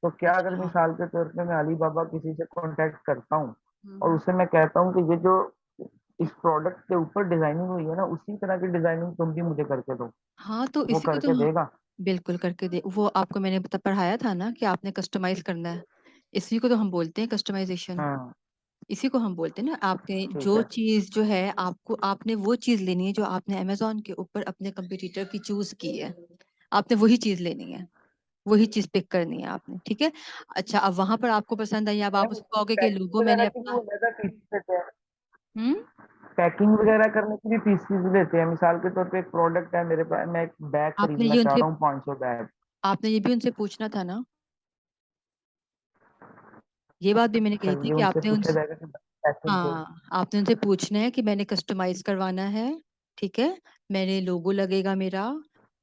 तो क्या अगर अच्छा। मिसाल के तौर पे मैं अलीबाबा किसी से कांटेक्ट करता हूँ और हम्म। उसे मैं कहता हूँ कि ये जो इस प्रोडक्ट के ऊपर डिजाइनिंग हुई है ना, उसी तरह की डिजाइनिंग तुम भी मुझे करके दो, हाँ तो वो इसी को तो करके देगा? बिल्कुल करके दे। वो आपको मैंने पढ़ाया था ना कि आपने कस्टमाइज करना है। इसी को तो हम बोलते हैं कस्टमाइजेशन। हाँ इसी को हम बोलते हैं ना, आपने ठीक जो है। चीज जो है आपको, आपने वो चीज लेनी है जो आपने अमेजोन के ऊपर अपने कंपटीटर की चूज की है। आपने वही चीज लेनी है, वही चीज पिक करनी है आपने, ठीक है। अच्छा, अब वहां पर आपको पसंद आई, अब आप मैम उसको उसकी कहोगे कि पैकिंग लोगो मैंने वगैरह की भी अपना। वो ज्यादा फीस लेते हैं? हम्म। पैकिंग वगैरह करने की भी फीस लेते हैं? मिसाल के तौर पे एक प्रोडक्ट है मेरे पास, मैं एक बैग आपने खरीदना ये चाह उनसे रहा हूँ, 500 बैग। आपने ये भी उनसे पूछना था ना, ये बात भी मैंने अच्छा, कही थी ये कि उनसे आपने पूछा उनसे, जाएगा कि पैकिंग के? हाँ आपने उनसे पूछना है कि मैंने कस्टमाइज करवाना है, ठीक है। मैंने लोगो लगेगा मेरा,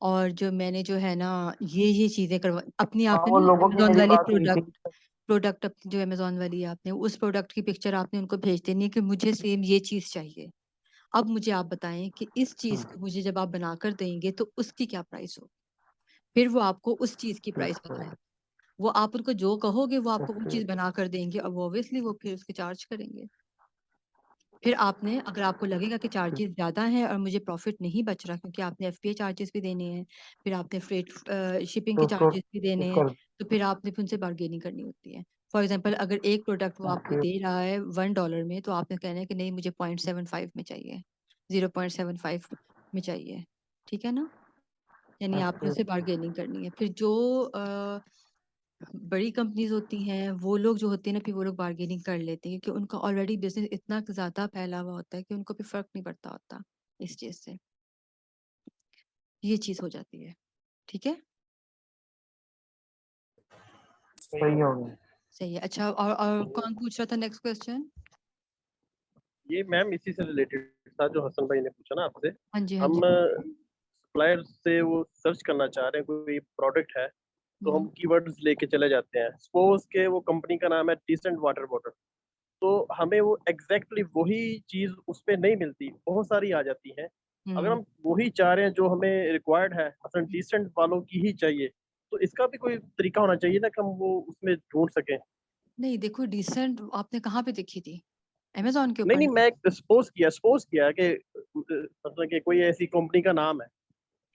और जो मैंने जो है ना ये चीजें करवा अपनी, हाँ, आपने वो ना लोगों की अमेजोन मेरी वाली बात हुई थी। प्रोडक्ट अपनी जो अमेजोन वाली है, आपने उस प्रोडक्ट की पिक्चर आपने उनको भेज देनी है कि मुझे सेम ये चीज चाहिए। अब मुझे आप बताएं कि इस चीज को मुझे जब आप बनाकर देंगे तो उसकी क्या प्राइस हो। फिर वो आपको उस चीज की प्राइस ओके। बताएं। वो आप उनको जो कहोगे वो आपको वो ओके। चीज बना कर देंगे, और वो ऑब्वियसली वो फिर उसके चार्ज करेंगे। फिर आपने, अगर आपको लगेगा कि ठीक। चार्जेस ज्यादा हैं और मुझे प्रॉफिट नहीं बच रहा, क्योंकि आपने एफपीए चार्जेस भी देने हैं, फिर आपने फ्रेट शिपिंग तो के उसको चार्जेस भी देने हैं, उसको तो फिर आपने फिर उनसे बार्गेनिंग करनी होती है। फॉर एग्जाम्पल, अगर एक प्रोडक्ट वो आपको ओके। दे रहा है $1 में, तो आपने कहना है कि नहीं मुझे 0.75 में चाहिए, 0.75 में चाहिए, ठीक है ना। यानी आपने ओके। उससे बार्गेनिंग करनी है। फिर जो बड़ी कंपनीज होती हैं, वो लोग जो होते हैं ना, फिर वो लोग बार्गेनिंग कर लेते हैं, क्योंकि उनका ऑलरेडी बिजनेस इतना ज्यादा फैला हुआ होता है कि उनको भी फर्क नहीं पड़ता होता इस चीज से। ये चीज हो जाती है, ठीक है। सही हो गया। सही है। अच्छा, और कौन पूछ रहा था नेक्स्ट क्वेश्चन? ये मैम इसी से रिलेटेड था जो हसन भाई ने पूछा ना आपसे। हाँ जी, हाँ हम जी। सप्लायर से वो सर्च करना चाह रहे हैं, कोई प्रोडक्ट है तो हम हम्म। कीवर्ड्स लेके चले जाते हैं। सपोज के वो कंपनी का नाम है डिसेंट वाटर बॉटल, तो हमें वो एग्जैक्टली वही चीज उस पे नहीं मिलती, बहुत सारी आ जाती है। अगर हम्म। हम वही चाह रहे हैं जो हमें रिक्वायर्ड है, मतलब डिसेंट वालों की ही चाहिए, तो इसका भी कोई तरीका होना चाहिए ना कि हम वो उसमें ढूंढ सकें। नहीं देखो, डिसेंट आपने कहाँ पे देखी थी? अमेजोन के नहीं ऊपर नहीं, ना? मैं सपोज किया कि मतलब कि कोई ऐसी कंपनी का नाम है।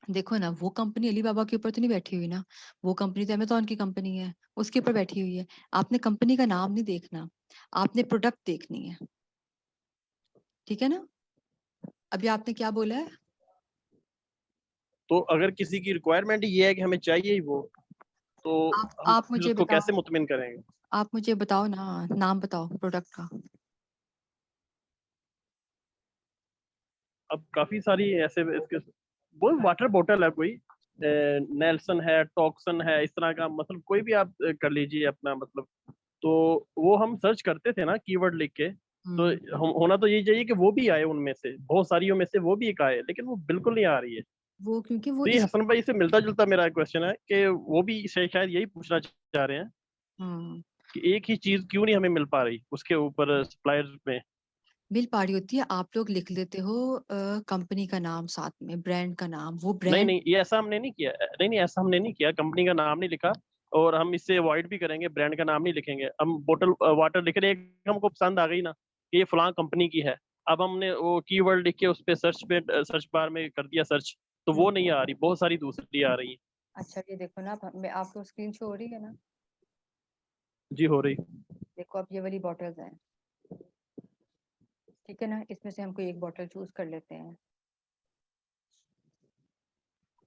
देखो ना, वो कंपनी अलीबाबा के ऊपर तो नहीं बैठी हुई ना। वो कंपनी तो अमेजोन की कंपनी है, उसके ऊपर बैठी हुई है। आपने कंपनी का नाम नहीं देखना, आपने प्रोडक्ट देखनी है, ठीक है ना। अभी आपने क्या बोला है? तो अगर किसी की रिक्वायरमेंट ये है कि हमें चाहिए ही वो, तो हम आप फिर मुझे उसको बताओ, कैसे मुतमिन करेंगे? आप मुझे बताओ ना, नाम बताओ प्रोडक्ट का। अब काफी सारी ऐसे इसके, वो वाटर बोतल है कोई, नेल्सन है, टॉक्सन है, इस तरह का, मतलब कोई भी आप कर लीजिए अपना मतलब। तो वो हम सर्च करते थे ना कीवर्ड लिख के, तो हम्म। हम होना तो यही चाहिए कि वो भी आए, उनमें से बहुत सारियों में से वो भी एक आए, लेकिन वो बिल्कुल नहीं आ रही है। वो क्योंकि वो तो ये इस, हसन भाई से मिलता जुलता मेरा क्वेश्चन है कि वो भी शायद यही पूछना चाह रहे हैं हम्म, कि एक ही चीज क्यों नहीं हमें मिल पा रही उसके ऊपर सप्लायर में। मिल पा रही होती है। आप लोग लिख लेते हो कंपनी का नाम साथ में, ब्रांड का नाम, वो नहीं ब्रांड। नहीं, ये ऐसा हमने नहीं किया, नहीं नहीं ऐसा हमने नहीं किया, कंपनी का नाम नहीं लिखा। और हम इससे अवॉइड भी करेंगे, ब्रांड का नाम नहीं लिखेंगे। हम बोतल वाटर लिख रहे हैं, एक हमको पसंद आ गई ना कि ये फलां कंपनी की है, अब हमने वो कीवर्ड लिख के उस पे सर्च बार में कर दिया सर्च, तो वो नहीं आ रही, बहुत सारी दूसरी आ रही है। अच्छा, ये देखो ना, मैं आपको स्क्रीन शो हो रही है ना? जी हो रही। देखो, अब ये वाली बॉटल्स हैं, ठीक है ना। इसमें से हमको एक बॉटल चूज कर लेते हैं।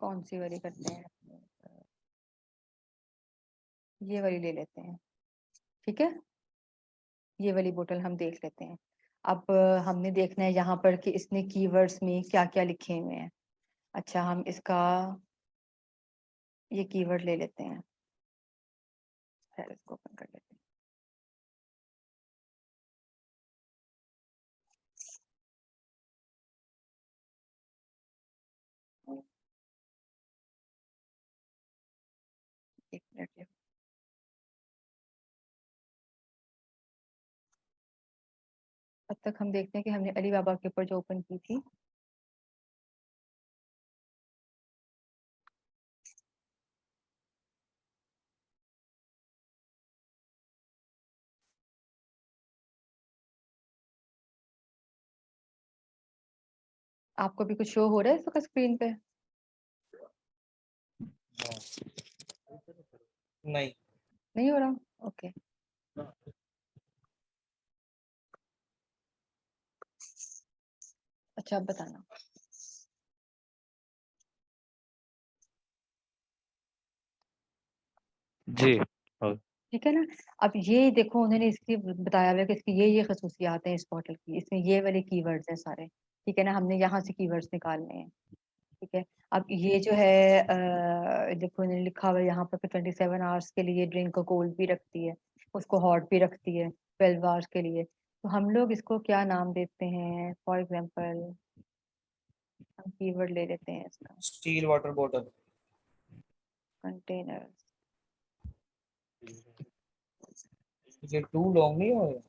कौन सी वाली करते हैं? ये वाली ले लेते हैं, ठीक है। ये वाली बोतल हम देख लेते हैं। अब हमने देखना है यहाँ पर कि इसने कीवर्ड्स में क्या क्या लिखे हुए हैं। अच्छा, हम इसका ये कीवर्ड ले लेते हैं। खैर, इसको ओपन कर लेते हैं। एक मिनट। अब तक हम देखते हैं कि हमने अली बाबा के ऊपर जो ओपन की थी, आपको भी कुछ शो हो रहा है इस वक्त स्क्रीन पे? नहीं। नहीं हो रहा? ओके। अच्छा, अब बताना। जी। ठीक है ना। अब ये देखो, उन्होंने इसकी बताया हुआ है कि इसकी ये खसूसियात हैं इस बॉटल की, इसमें ये वाले कीवर्ड्स हैं सारे। ठीक है ना, हमने यहाँ से कीवर्ड्स निकालने हैं। ठीक है। अब ये जो है देखो इन्होंने लिखा हुआ है यहाँ पर 27 आवर्स के लिए ड्रिंक को कोल्ड भी रखती है, उसको हॉट भी रखती है 12 आवर्स के लिए। तो हम लोग इसको क्या नाम देते हैं? फॉर एग्जांपल हम कीवर्ड ले लेते हैं इसका, स्टील वाटर बॉटल। कंटेनर। ये टू लॉन्ग नहीं होगा?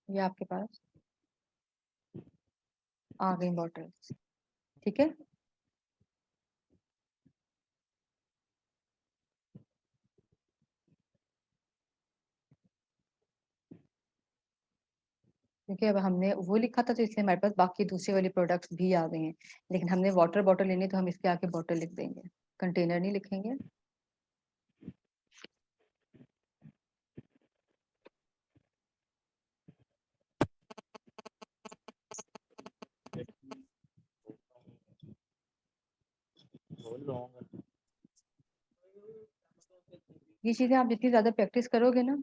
ये आपके पास आ गई बॉटल्स। ठीक है। क्योंकि अब हमने वो लिखा था तो इसलिए हमारे पास बाकी दूसरे वाले प्रोडक्ट्स भी आ गए हैं, लेकिन हमने वाटर बॉटल लेनी तो हम इसके आगे बॉटल लिख देंगे, कंटेनर नहीं लिखेंगे। ये चीजें आप जितनी ज्यादा प्रैक्टिस करोगे ना,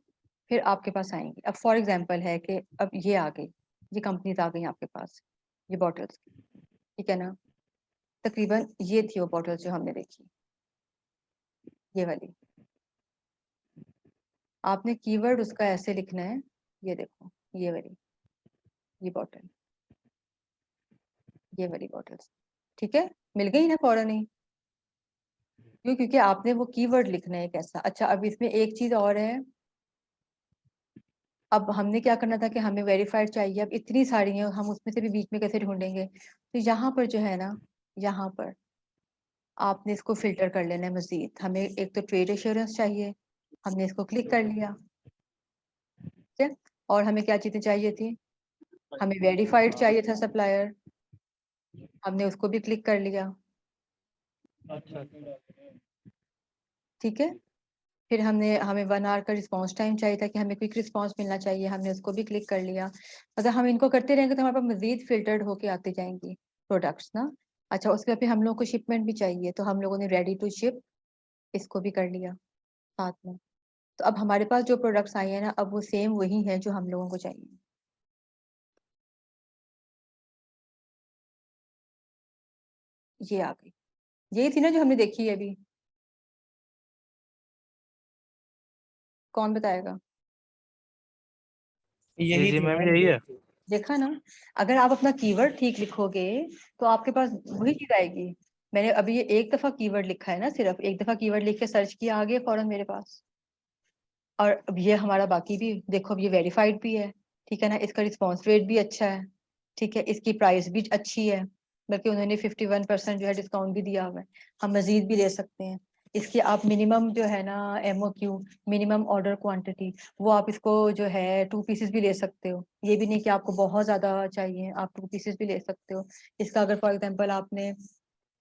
फिर आपके पास आएंगी। अब फॉर एग्जांपल है कि अब ये आ गई, ये कंपनीज आ गई आपके पास, ये बॉटल्स। ठीक है ना। तकरीबन ये थी वो बॉटल्स जो हमने देखी, ये वाली। आपने कीवर्ड उसका ऐसे लिखना है, ये देखो, ये वाली, ये बॉटल, ये वाली बॉटल्स। ठीक है, मिल गई ना फौरन ही। क्यों? क्योंकि आपने वो कीवर्ड लिखना है कैसा। अच्छा, अब इसमें एक चीज और है। अब हमने क्या करना था कि हमें वेरीफाइड चाहिए, अब इतनी सारी हैं, हम उसमें से भी बीच में कैसे ढूंढेंगे? तो यहाँ पर जो है ना, यहाँ पर आपने इसको फिल्टर कर लेना है मजीद। हमें एक तो ट्रेड एश्योरेंस चाहिए, हमने इसको क्लिक कर लिया। ठीक है। और हमें क्या चीजें चाहिए थी? हमें वेरीफाइड चाहिए था सप्लायर, हमने उसको भी क्लिक कर लिया। ठीक है। फिर हमें 1 आवर का रिस्पॉन्स टाइम चाहिए था कि हमें क्विक रिस्पॉन्स मिलना चाहिए, हमने उसको भी क्लिक कर लिया। अगर हम इनको करते रहेंगे तो हमारे पास मजीद फिल्टर्ड होके आते जाएंगी प्रोडक्ट्स ना। अच्छा, उसके बाद फिर हम लोगों को शिपमेंट भी चाहिए, तो हम लोगों ने रेडी टू शिप इसको भी कर लिया साथ में। तो अब हमारे पास जो प्रोडक्ट्स आए हैं ना, अब वो सेम वही है जो हम लोगों को चाहिए। ये आ गई, यही थी ना जो हमने देखी है अभी। कौन बताएगा? यही थी मैम मैम, यही है। देखा ना। अगर आप अपना कीवर्ड ठीक लिखोगे तो आपके पास वही चीज आएगी। मैंने अभी ये एक दफा कीवर्ड लिखा है ना, सिर्फ एक दफा कीवर्ड लिख के सर्च किया, आ गया फौरन मेरे पास। और अब ये हमारा बाकी भी देखो, अब ये वेरीफाइड भी है। ठीक है ना, इसका रिस्पॉन्स रेट भी अच्छा है। ठीक है, इसकी प्राइस भी अच्छी है, बल्कि उन्होंने 51% जो है डिस्काउंट भी दिया हुआ है। हम मजीद भी ले सकते हैं। इसकी आप मिनिमम जो है ना MOQ, मिनिमम ऑर्डर क्वांटिटी, वो आप इसको जो है 2 पीसेस भी ले सकते हो। ये भी नहीं कि आपको बहुत ज्यादा चाहिए, आप 2 पीसेस भी ले सकते हो। इसका अगर फॉर एग्जांपल आपने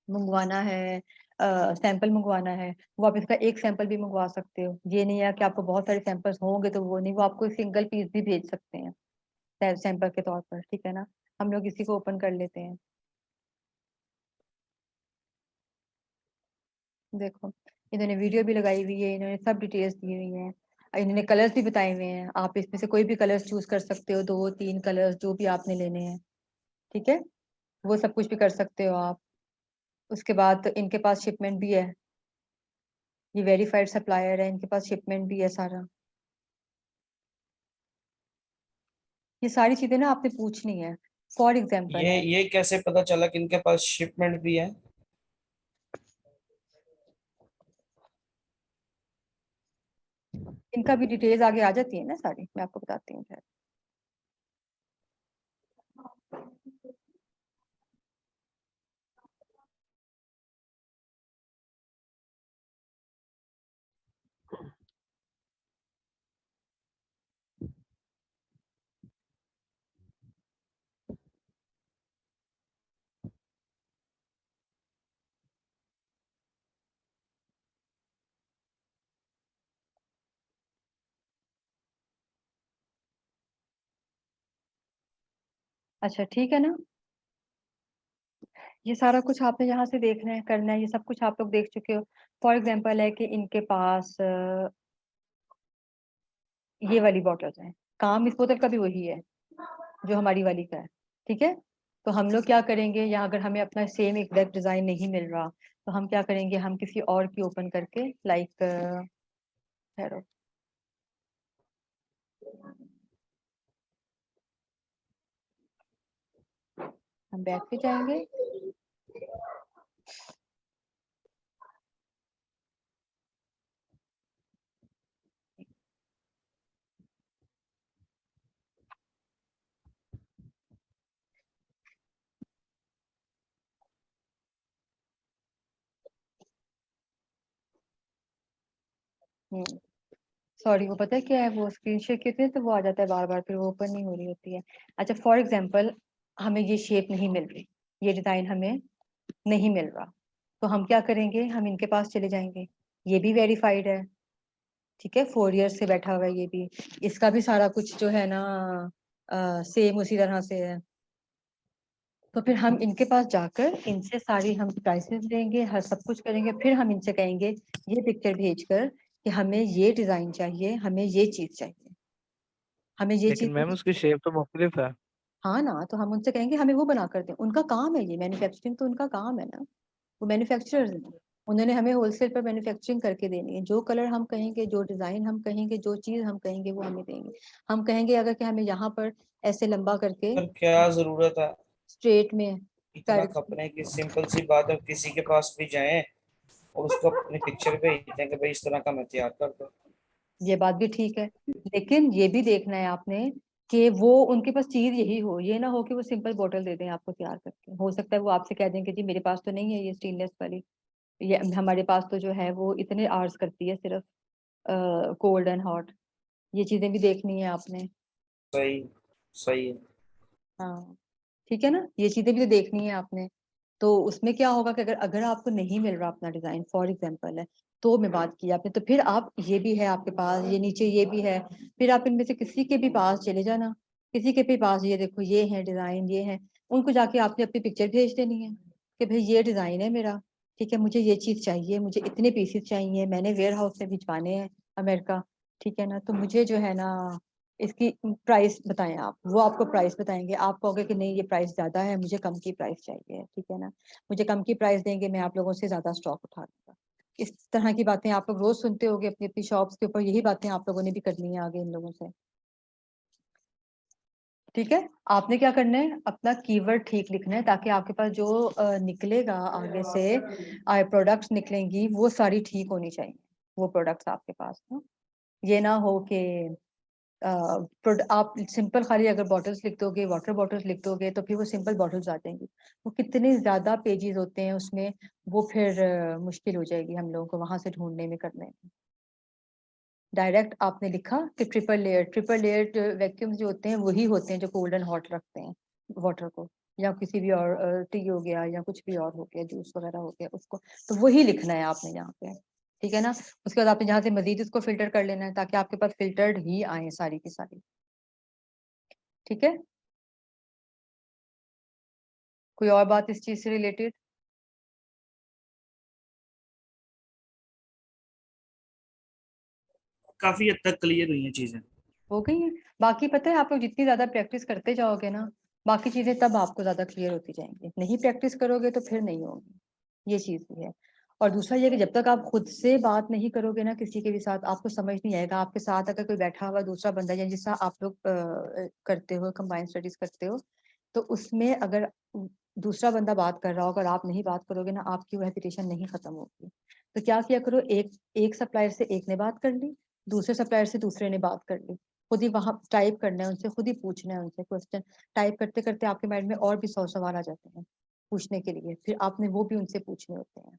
मंगवाना है, सैंपल मंगवाना है, वो आप इसका एक सैंपल भी मंगवा सकते हो। ये नहीं है कि आपको बहुत सारे सैंपल्स होंगे तो वो नहीं, वो आपको सिंगल पीस भी भेज सकते हैं सैंपल के तौर पर। ठीक है ना। हम लोग इसी को ओपन कर लेते हैं। देखो, इन्होंने वीडियो भी लगाई हुई है, इन्होंने सब डिटेल्स दी हुई हैं, इन्होंने कलर्स भी बताए हुए हैं। आप इसमें से कोई भी कलर्स चूज कर सकते हो, 2-3 कलर्स जो भी आपने लेने हैं। ठीक है, वो सब कुछ भी कर सकते हो आप। उसके बाद इनके पास शिपमेंट भी है, ये वेरीफाइड सप्लायर है, इनके पास शिपमेंट भी है सारा। ये सारी चीजें ना आपने पूछनी है। फॉर एग्जाम्पल है, ये कैसे पता चला कि इनके पास शिपमेंट भी है? इनका भी डिटेल्स आगे आ जाती है ना सारी, मैं आपको बताती हूँ फिर। अच्छा ठीक है ना, ये सारा कुछ आपने यहाँ से देखना है, करना है, ये सब कुछ आप लोग देख चुके हो। फॉर एग्जाम्पल है कि इनके पास ये वाली बॉटल्स हैं, काम इस बोतल का भी वही है जो हमारी वाली का है, ठीक है। तो हम लोग क्या करेंगे, यहाँ अगर हमें अपना सेम एग्जैक्ट डिजाइन नहीं मिल रहा तो हम क्या करेंगे, हम किसी और की ओपन करके, लाइक ठहरो, हम बैक पे जाएंगे, सॉरी वो पता है क्या है, वो स्क्रीन शेयर करते हैं तो वो आ जाता है बार बार, फिर वो ओपन नहीं हो रही होती है। अच्छा फॉर एग्जांपल हमें ये शेप नहीं मिल रही, ये डिजाइन हमें नहीं मिल रहा, तो हम क्या करेंगे, हम इनके पास चले जाएंगे, ये भी वेरीफाइड है, ठीक है, 4 इयर्स से बैठा हुआ है ये भी, इसका भी सारा कुछ जो है ना सेम उसी तरह से है। तो फिर हम इनके पास जाकर इनसे सारी हम प्राइसेस लेंगे, हर सब कुछ करेंगे, फिर हम इनसे कहेंगे ये पिक्चर भेजकर कि हमें ये डिजाइन चाहिए, हमें ये चीज चाहिए, हमें ये लेकिन चीज। मैम उसकी शेप तो मुख्तलिफ है। हाँ ना, तो हम उनसे कहेंगे हमें वो बना कर दें, उनका काम है ये, मैन्युफैक्चरिंग तो उनका काम है ना, वो मैन्युफैक्चरर्स हैं, उन्होंने हमें होलसेल पर मैन्युफैक्चरिंग करके देनी है। जो कलर हम कहेंगे, जो डिजाइन हम कहेंगे, जो चीज हम कहेंगे वो हमें देंगे। हम कहेंगे अगर कि हमें यहाँ पर ऐसे लंबा करके पर क्या जरूरत है स्ट्रेट में इतना कर, खपने की? सिंपल सी बात है, किसी के पास भी जाएं और उसको अपनी पिक्चर भेजते हैं कि भाई इस तरह का मैं तैयार कर दो। ये बात भी ठीक है, लेकिन ये भी देखना है आपने कि वो उनके पास चीज यही हो, ये ना हो कि वो सिंपल बोतल दे दें आपको तैयार करके। हो सकता है वो आपसे कह दें कि जी मेरे पास तो नहीं है ये स्टेनलेस वाली, ये हमारे पास तो जो है वो इतने आवर्स करती है सिर्फ, कोल्ड एंड हॉट। ये चीजें भी देखनी है आपने। सही, सही है। हाँ ठीक है ना, ये चीजें भी तो देखनी है आपने। तो उसमें क्या होगा कि अगर अगर आपको नहीं मिल रहा अपना डिजाइन, फॉर एग्जांपल है, तो मैं बात की आपने, तो फिर आप, ये भी है आपके पास, ये नीचे ये भी है, फिर आप इनमें से किसी के भी पास चले जाना, किसी के भी पास, ये देखो ये है डिजाइन, ये है, उनको जाके आपने अपनी पिक्चर भेज देनी है कि भाई ये डिजाइन है मेरा, ठीक है, मुझे ये चीज चाहिए, मुझे इतने पीसेस चाहिए, मैंने वेयर हाउस से भिजवाने हैं अमेरिका, ठीक है ना, तो मुझे जो है ना इसकी प्राइस बताएं आप, वो आपको प्राइस बताएंगे, आप कहोगे कि नहीं ये प्राइस ज्यादा है, मुझे कम की प्राइस चाहिए, ठीक है ना, मुझे कम की प्राइस देंगे, मैं आप लोगों से ज्यादा स्टॉक उठा लूंगा। इस तरह की बातें आप लोग रोज सुनते होगे अपनी अपनी शॉप्स के ऊपर, यही बातें आप लोगों ने भी करनी है आगे इन लोगों से, ठीक है। आपने क्या करना है, अपना कीवर्ड ठीक लिखना है, ताकि आपके पास जो निकलेगा आगे से प्रोडक्ट्स निकलेंगी वो सारी ठीक होनी चाहिए, वो प्रोडक्ट्स आपके पास ना, ये ना हो कि आप सिंपल खाली अगर बॉटल्स लिख दोगे, वाटर बॉटल्स लिख दोगे, तो फिर वो सिंपल बॉटल्स आ जाएंगी, वो कितने ज्यादा पेजेस होते हैं उसमें, वो फिर मुश्किल हो जाएगी हम लोगों को वहां से ढूंढने में, करने में। डायरेक्ट आपने लिखा कि ट्रिपल लेयर वैक्यूम्स जो होते हैं वही होते हैं जो कोल्ड एंड हॉट रखते हैं वाटर को, या किसी भी और टी हो गया या कुछ भी और हो गया, जूस वगैरह हो गया उसको, तो वही लिखना है आपने यहाँ पे, ठीक है ना। उसके बाद आपने जहाँ से मजीद उसको फिल्टर कर लेना है, ताकि आपके पास फिल्टर्ड ही आए सारी की सारी, ठीक है। कोई और बात इस चीज से रिलेटेड? काफी हद तक क्लियर हुई हैं चीजें। हो गई है। बाकी पता है आप लोग जितनी ज्यादा प्रैक्टिस करते जाओगे ना, बाकी चीजें तब आपको ज्यादा क्लियर होती जाएंगी, नहीं प्रैक्टिस करोगे तो फिर नहीं होगी, ये चीज भी है। और दूसरा ये कि जब तक आप खुद से बात नहीं करोगे ना किसी के भी साथ, आपको समझ नहीं आएगा। आपके साथ अगर कोई बैठा हुआ दूसरा बंदा, या जिस तरह आप लोग करते हो, कंबाइंड स्टडीज करते हो, तो उसमें अगर दूसरा बंदा बात कर रहा हो, अगर आप नहीं बात करोगे ना, आपकी वो रेपुटेशन नहीं खत्म होगी। तो क्या किया करो, एक सप्लायर से एक ने बात कर ली, दूसरे सप्लायर से दूसरे ने बात कर ली, खुद ही वहां टाइप करना है उनसे, खुद ही पूछना है उनसे क्वेश्चन, टाइप करते करते आपके माइंड में और भी 100 सवाल आ जाते हैं पूछने के लिए, फिर आपने वो भी उनसे पूछने होते हैं।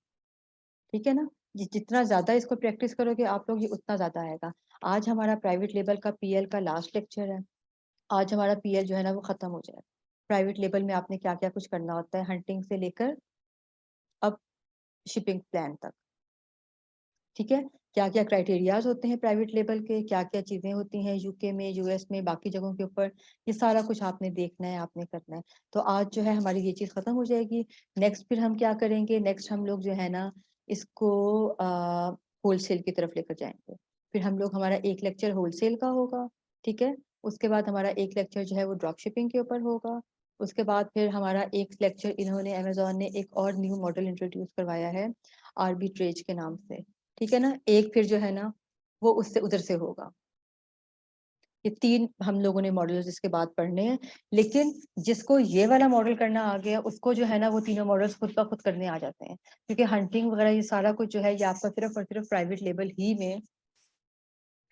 ठीक है ना, जितना ज्यादा इसको प्रैक्टिस करोगे आप लोग, ये उतना ज्यादा आएगा। आज हमारा प्राइवेट लेबल का पीएल का लास्ट लेक्चर है, आज हमारा पीएल जो है ना वो खत्म हो जाए। प्राइवेट लेबल में आपने क्या क्या कुछ करना होता है, हंटिंग से लेकर अब शिपिंग प्लान तक। ठीक है, क्या क्या क्राइटेरियाज होते हैं प्राइवेट लेबल के, क्या क्या चीजें होती हैं यूके में, यूएस में, बाकी जगहों के ऊपर, ये सारा कुछ आपने देखना है, आपने करना है। तो आज जो है हमारी ये चीज खत्म हो जाएगी। नेक्स्ट फिर हम क्या करेंगे, नेक्स्ट हम लोग जो है ना इसको होलसेल की तरफ लेकर जाएंगे। फिर हम लोग, हमारा एक लेक्चर होलसेल का होगा, ठीक है। उसके बाद हमारा एक लेक्चर जो है वो ड्रॉप शिपिंग के ऊपर होगा। उसके बाद फिर हमारा एक लेक्चर, इन्होंने अमेजोन ने एक और न्यू मॉडल इंट्रोड्यूस करवाया है आर्बिट्रेज के नाम से, ठीक है ना। एक फिर जो है ना वो उससे उधर से होगा। ये 3 हम लोगों ने मॉडल्स इसके बाद पढ़ने हैं, लेकिन जिसको ये वाला मॉडल करना आ गया उसको जो है ना वो तीनों मॉडल्स खुद का खुद करने आ जाते हैं, क्योंकि हंटिंग वगैरह ये सारा कुछ जो है ये आपका सिर्फ और सिर्फ प्राइवेट लेबल ही में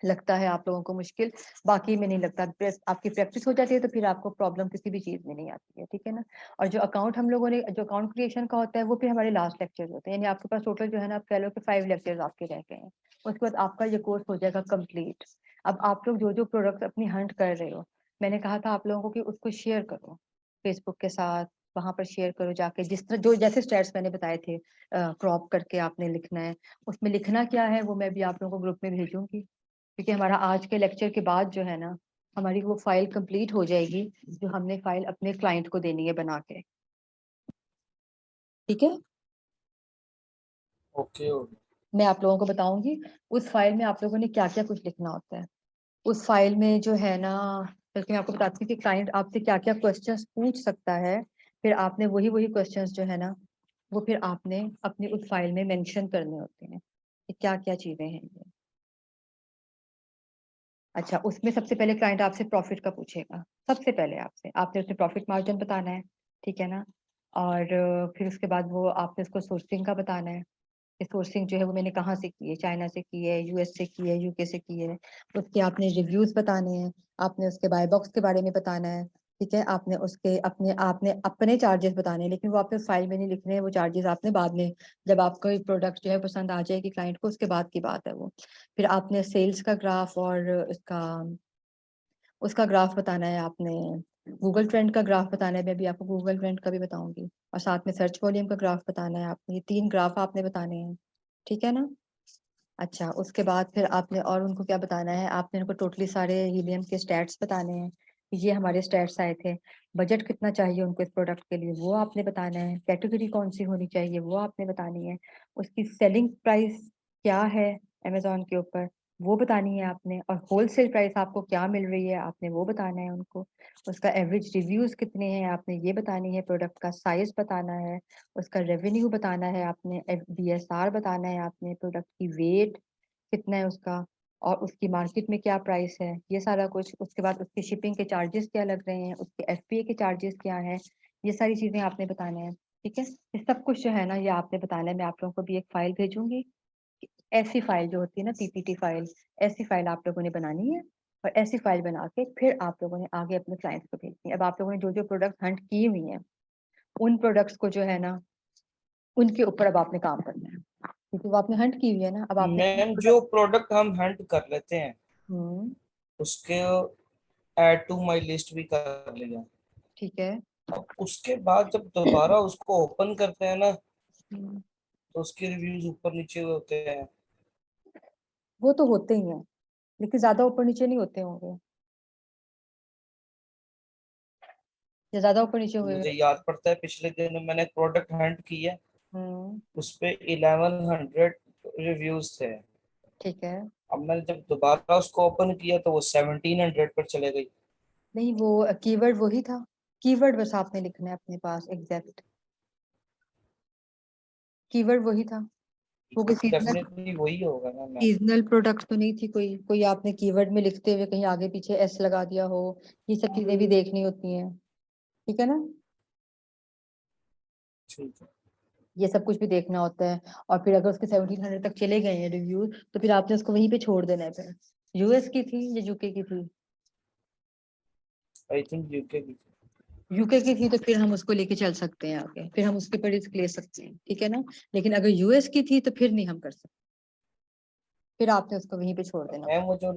लगता है आप लोगों को मुश्किल, बाकी में नहीं लगता। आपकी प्रैक्टिस हो जाती है तो फिर आपको प्रॉब्लम किसी भी चीज में नहीं आती है, ठीक है ना। और जो अकाउंट हम लोगों ने, जो अकाउंट क्रिएशन का होता है वो फिर हमारे लास्ट लेक्चर होते हैं, यानी आपके पास टोटल जो है ना आप कह लो कि 5 लेक्चर्स आपके रह गए हैं। उसके बाद आपका ये कोर्स हो जाएगा कंप्लीट। अब आप लोग जो जो प्रोडक्ट अपनी हंट कर रहे हो, मैंने कहा था आप लोगों को कि उसको शेयर करो फेसबुक के साथ, वहां पर शेयर करो जाके, जिस तरह जो जैसे स्टेट्स मैंने बताए थे, क्रॉप करके आपने लिखना है। उसमें लिखना क्या है वो मैं भी आप लोगों को ग्रुप में भेजूंगी, क्योंकि हमारा आज के लेक्चर के बाद जो है ना हमारी वो फाइल कंप्लीट हो जाएगी, जो हमने फाइल अपने क्लाइंट को देनी है बना के। ठीक है, ओके ओके। मैं आप लोगों को बताऊंगी उस फाइल में आप लोगों ने क्या क्या कुछ लिखना होता है। उस फाइल में जो है ना, बल्कि मैं आपको बताती हूँ कि क्लाइंट आपसे क्या क्या क्वेश्चंस पूछ सकता है, फिर आपने वही वही क्वेश्चंस जो है ना वो फिर आपने अपनी उस फाइल में मेंशन करने होते हैं कि क्या क्या चीजें हैं ये। अच्छा, उसमें सबसे पहले क्लाइंट आपसे प्रॉफिट का पूछेगा, सबसे पहले आपसे, आपने उसमें प्रॉफिट मार्जिन बताना है, ठीक है ना। और फिर उसके बाद वो आपने उसको सोर्सिंग का बताना है कि सोर्सिंग जो है वो मैंने कहाँ से की है, चाइना से की है, यूएस से की है, यूके से की है। उसके आपने रिव्यूज बताने हैं, आपने उसके बाय बॉक्स के बारे में बताना है, ठीक है। आपने उसके आपने अपने चार्जेस बताने हैं, लेकिन वो आपने फाइल में नहीं लिखने हैं, वो चार्जेस आपने बाद में, जब आपका प्रोडक्ट जो है पसंद आ जाएगी क्लाइंट को, उसके बाद की बात है वो। फिर आपने सेल्स का ग्राफ और उसका ग्राफ बताना है आपने, गूगल ट्रेंड का ग्राफ बताना है, मैं भी आपको गूगल ट्रेंड का भी बताऊंगी, और साथ में सर्च वॉल्यूम का ग्राफ बताना है आपने। ये 3 ग्राफ आपने बताने हैं, ठीक है ना। अच्छा, उसके बाद फिर आपने और उनको क्या बताना है, आपने उनको टोटली सारे हीलियम के स्टैट्स बताने हैं, ये हमारे स्टैट्स आए थे। बजट कितना चाहिए उनको इस प्रोडक्ट के लिए वो आपने बताना है, कैटेगरी कौन सी होनी चाहिए वो आपने बतानी है, उसकी सेलिंग प्राइस क्या है अमेजोन के ऊपर वो बतानी है आपने, और होलसेल प्राइस आपको क्या मिल रही है आपने वो बताना है उनको। उसका एवरेज रिव्यूज कितने हैं आपने ये बतानी है, प्रोडक्ट का साइज बताना है, उसका रेवेन्यू बताना है आपने, DSR बताना है आपने, प्रोडक्ट की वेट कितना है उसका, और उसकी मार्केट में क्या प्राइस है, ये सारा कुछ। उसके बाद उसके शिपिंग के चार्जेस क्या लग रहे हैं, उसके FBA के चार्जेस क्या है, ये सारी चीजें आपने बताना है, ठीक है। ये सब कुछ जो है ना ये आपने बताना है। मैं आप लोगों को भी एक फाइल भेजूंगी, ऐसी फाइल जो होती है ना PPT फाइल, ऐसी फाइल आप लोगों ने बनानी है, और ऐसी फाइल बना के फिर आप लोगों ने आगे अपने क्लाइंट्स को भेजनी है। अब आप लोगों ने जो जो प्रोडक्ट हंट की हुई हैं उन प्रोडक्ट्स को जो है ना उनके ऊपर अब आपने काम करना है, क्योंकि वो आपने हंट की हुई है ना, अब आपने मैम जो प्रोडक्ट हम हंट कर लेते हैं हम्म, उसके ऐड टू माय लिस्ट भी कर लिया। ठीक है। अब उसके बाद जब दोबारा उसको ओपन करते हैं ना हम्म, तो उसके रिव्यूज ऊपर नीचे होते हैं। वो तो होते ही हैं, लेकिन ज्यादा ऊपर नीचे नहीं होते होंगे, या ज्यादा ऊपर नीचे हुए। मुझे याद पड़ता है पिछले दिन मैंने प्रोडक्ट हंट की है, हम्म, उस पे 1100 रिव्यूज थे। ठीक है। अब मैंने जब दोबारा उसको ओपन किया तो वो 1700 पर चले गई। नहीं, वो कीवर्ड वही था, कीवर्ड बस आपने लिखना है अपने पास एग्जैक्ट, कीवर्ड वही था। वो कोई सीजनल डेफिनेटली वही होगा ना मैम। सीजनल प्रोडक्ट तो नहीं थी, कोई कोई आपने कीवर्ड में लिखते हुए कहीं आगे पीछे S लगा दिया हो, ये सब चीजें भी देखनी होती हैं, ठीक है ना। ठीक है। ये सब कुछ भी देखना होता है। और फिर अगर उसके 1700 तक चले गए हैं रिव्यू, तो फिर आपने उसको वहीं पे छोड़ देना है। फिर यूएस की थी या यूके की थी? आई थिंक यूके की। यूके की थी तो फिर हम उसको लेके चल सकते हैं आगे, फिर हम उसके ऊपर रिस्क ले सकते हैं, ठीक है ना। लेकिन अगर यूएस की थी तो फिर नहीं हम कर सकते, फिर आपने उसको वहीं पे छोड़ देना। मैम वो जो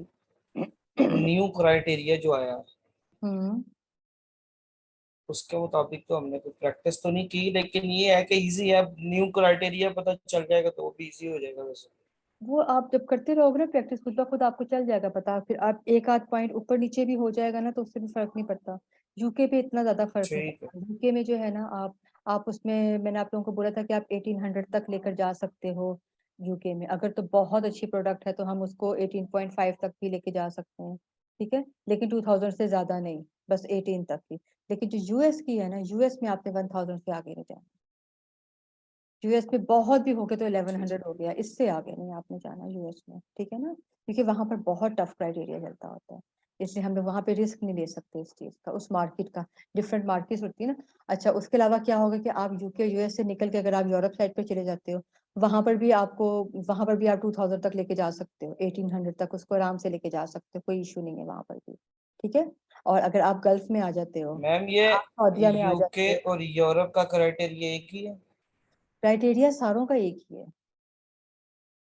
न्यू क्राइटेरिया जो आया हम्म। उसके मुताबिक तो हमने कोई प्रैक्टिस तो नहीं की, लेकिन ये है कि इजी है, न्यू क्राइटेरिया पता चल जाएगा तो वो भी इजी हो जाएगा वैसे। वो आप जब करते रहोगे ना प्रैक्टिस, खुद ब खुद आपको चल जाएगा पता। फिर आप एक आध पॉइंट ऊपर नीचे भी हो जाएगा ना, तो उससे भी फर्क नहीं पड़ता। यूके पे इतना ज्यादा फर्क नहीं ठीक है। पड़ता। यूके में जो है ना, आप उसमें, मैंने आप लोगों को बोला था कि आप 1800 तक लेकर जा सकते हो यूके में। अगर तो बहुत अच्छी प्रोडक्ट है तो हम उसको 18.5 तक भी लेके जा सकते हैं, ठीक है। लेकिन 2000 से ज्यादा नहीं, बस 18 तक ही। लेकिन जो यूएस की है ना, यूएस में आपने 1000 से आगे नहीं जाना। यूएस में बहुत भी हो गया तो 1100 हो गया, इससे आगे नहीं आपने जाना यूएस में, ठीक है ना। क्योंकि वहां पर बहुत टफ क्राइटेरिया चलता होता है, इसलिए हम लोग वहां पे रिस्क नहीं ले सकते इस चीज का, उस मार्केट का। डिफरेंट मार्केट्स होती है ना। अच्छा, उसके अलावा क्या होगा कि आप यूके यूएस से निकल के अगर आप यूरोप साइड पे चले जाते हो, वहां पर भी आप 2000 तक लेके जा सकते हो, 1800 तक उसको आराम से लेके जा सकते हो, कोई इशू नहीं है वहां पर भी, ठीक है। और अगर आप गल्फ में आ जाते हो, मैम ये आप सऊदीया में आ जाते यूके हो, और यूरोप का क्राइटेरिया एक ही है? क्राइटेरिया सारों का एक ही है।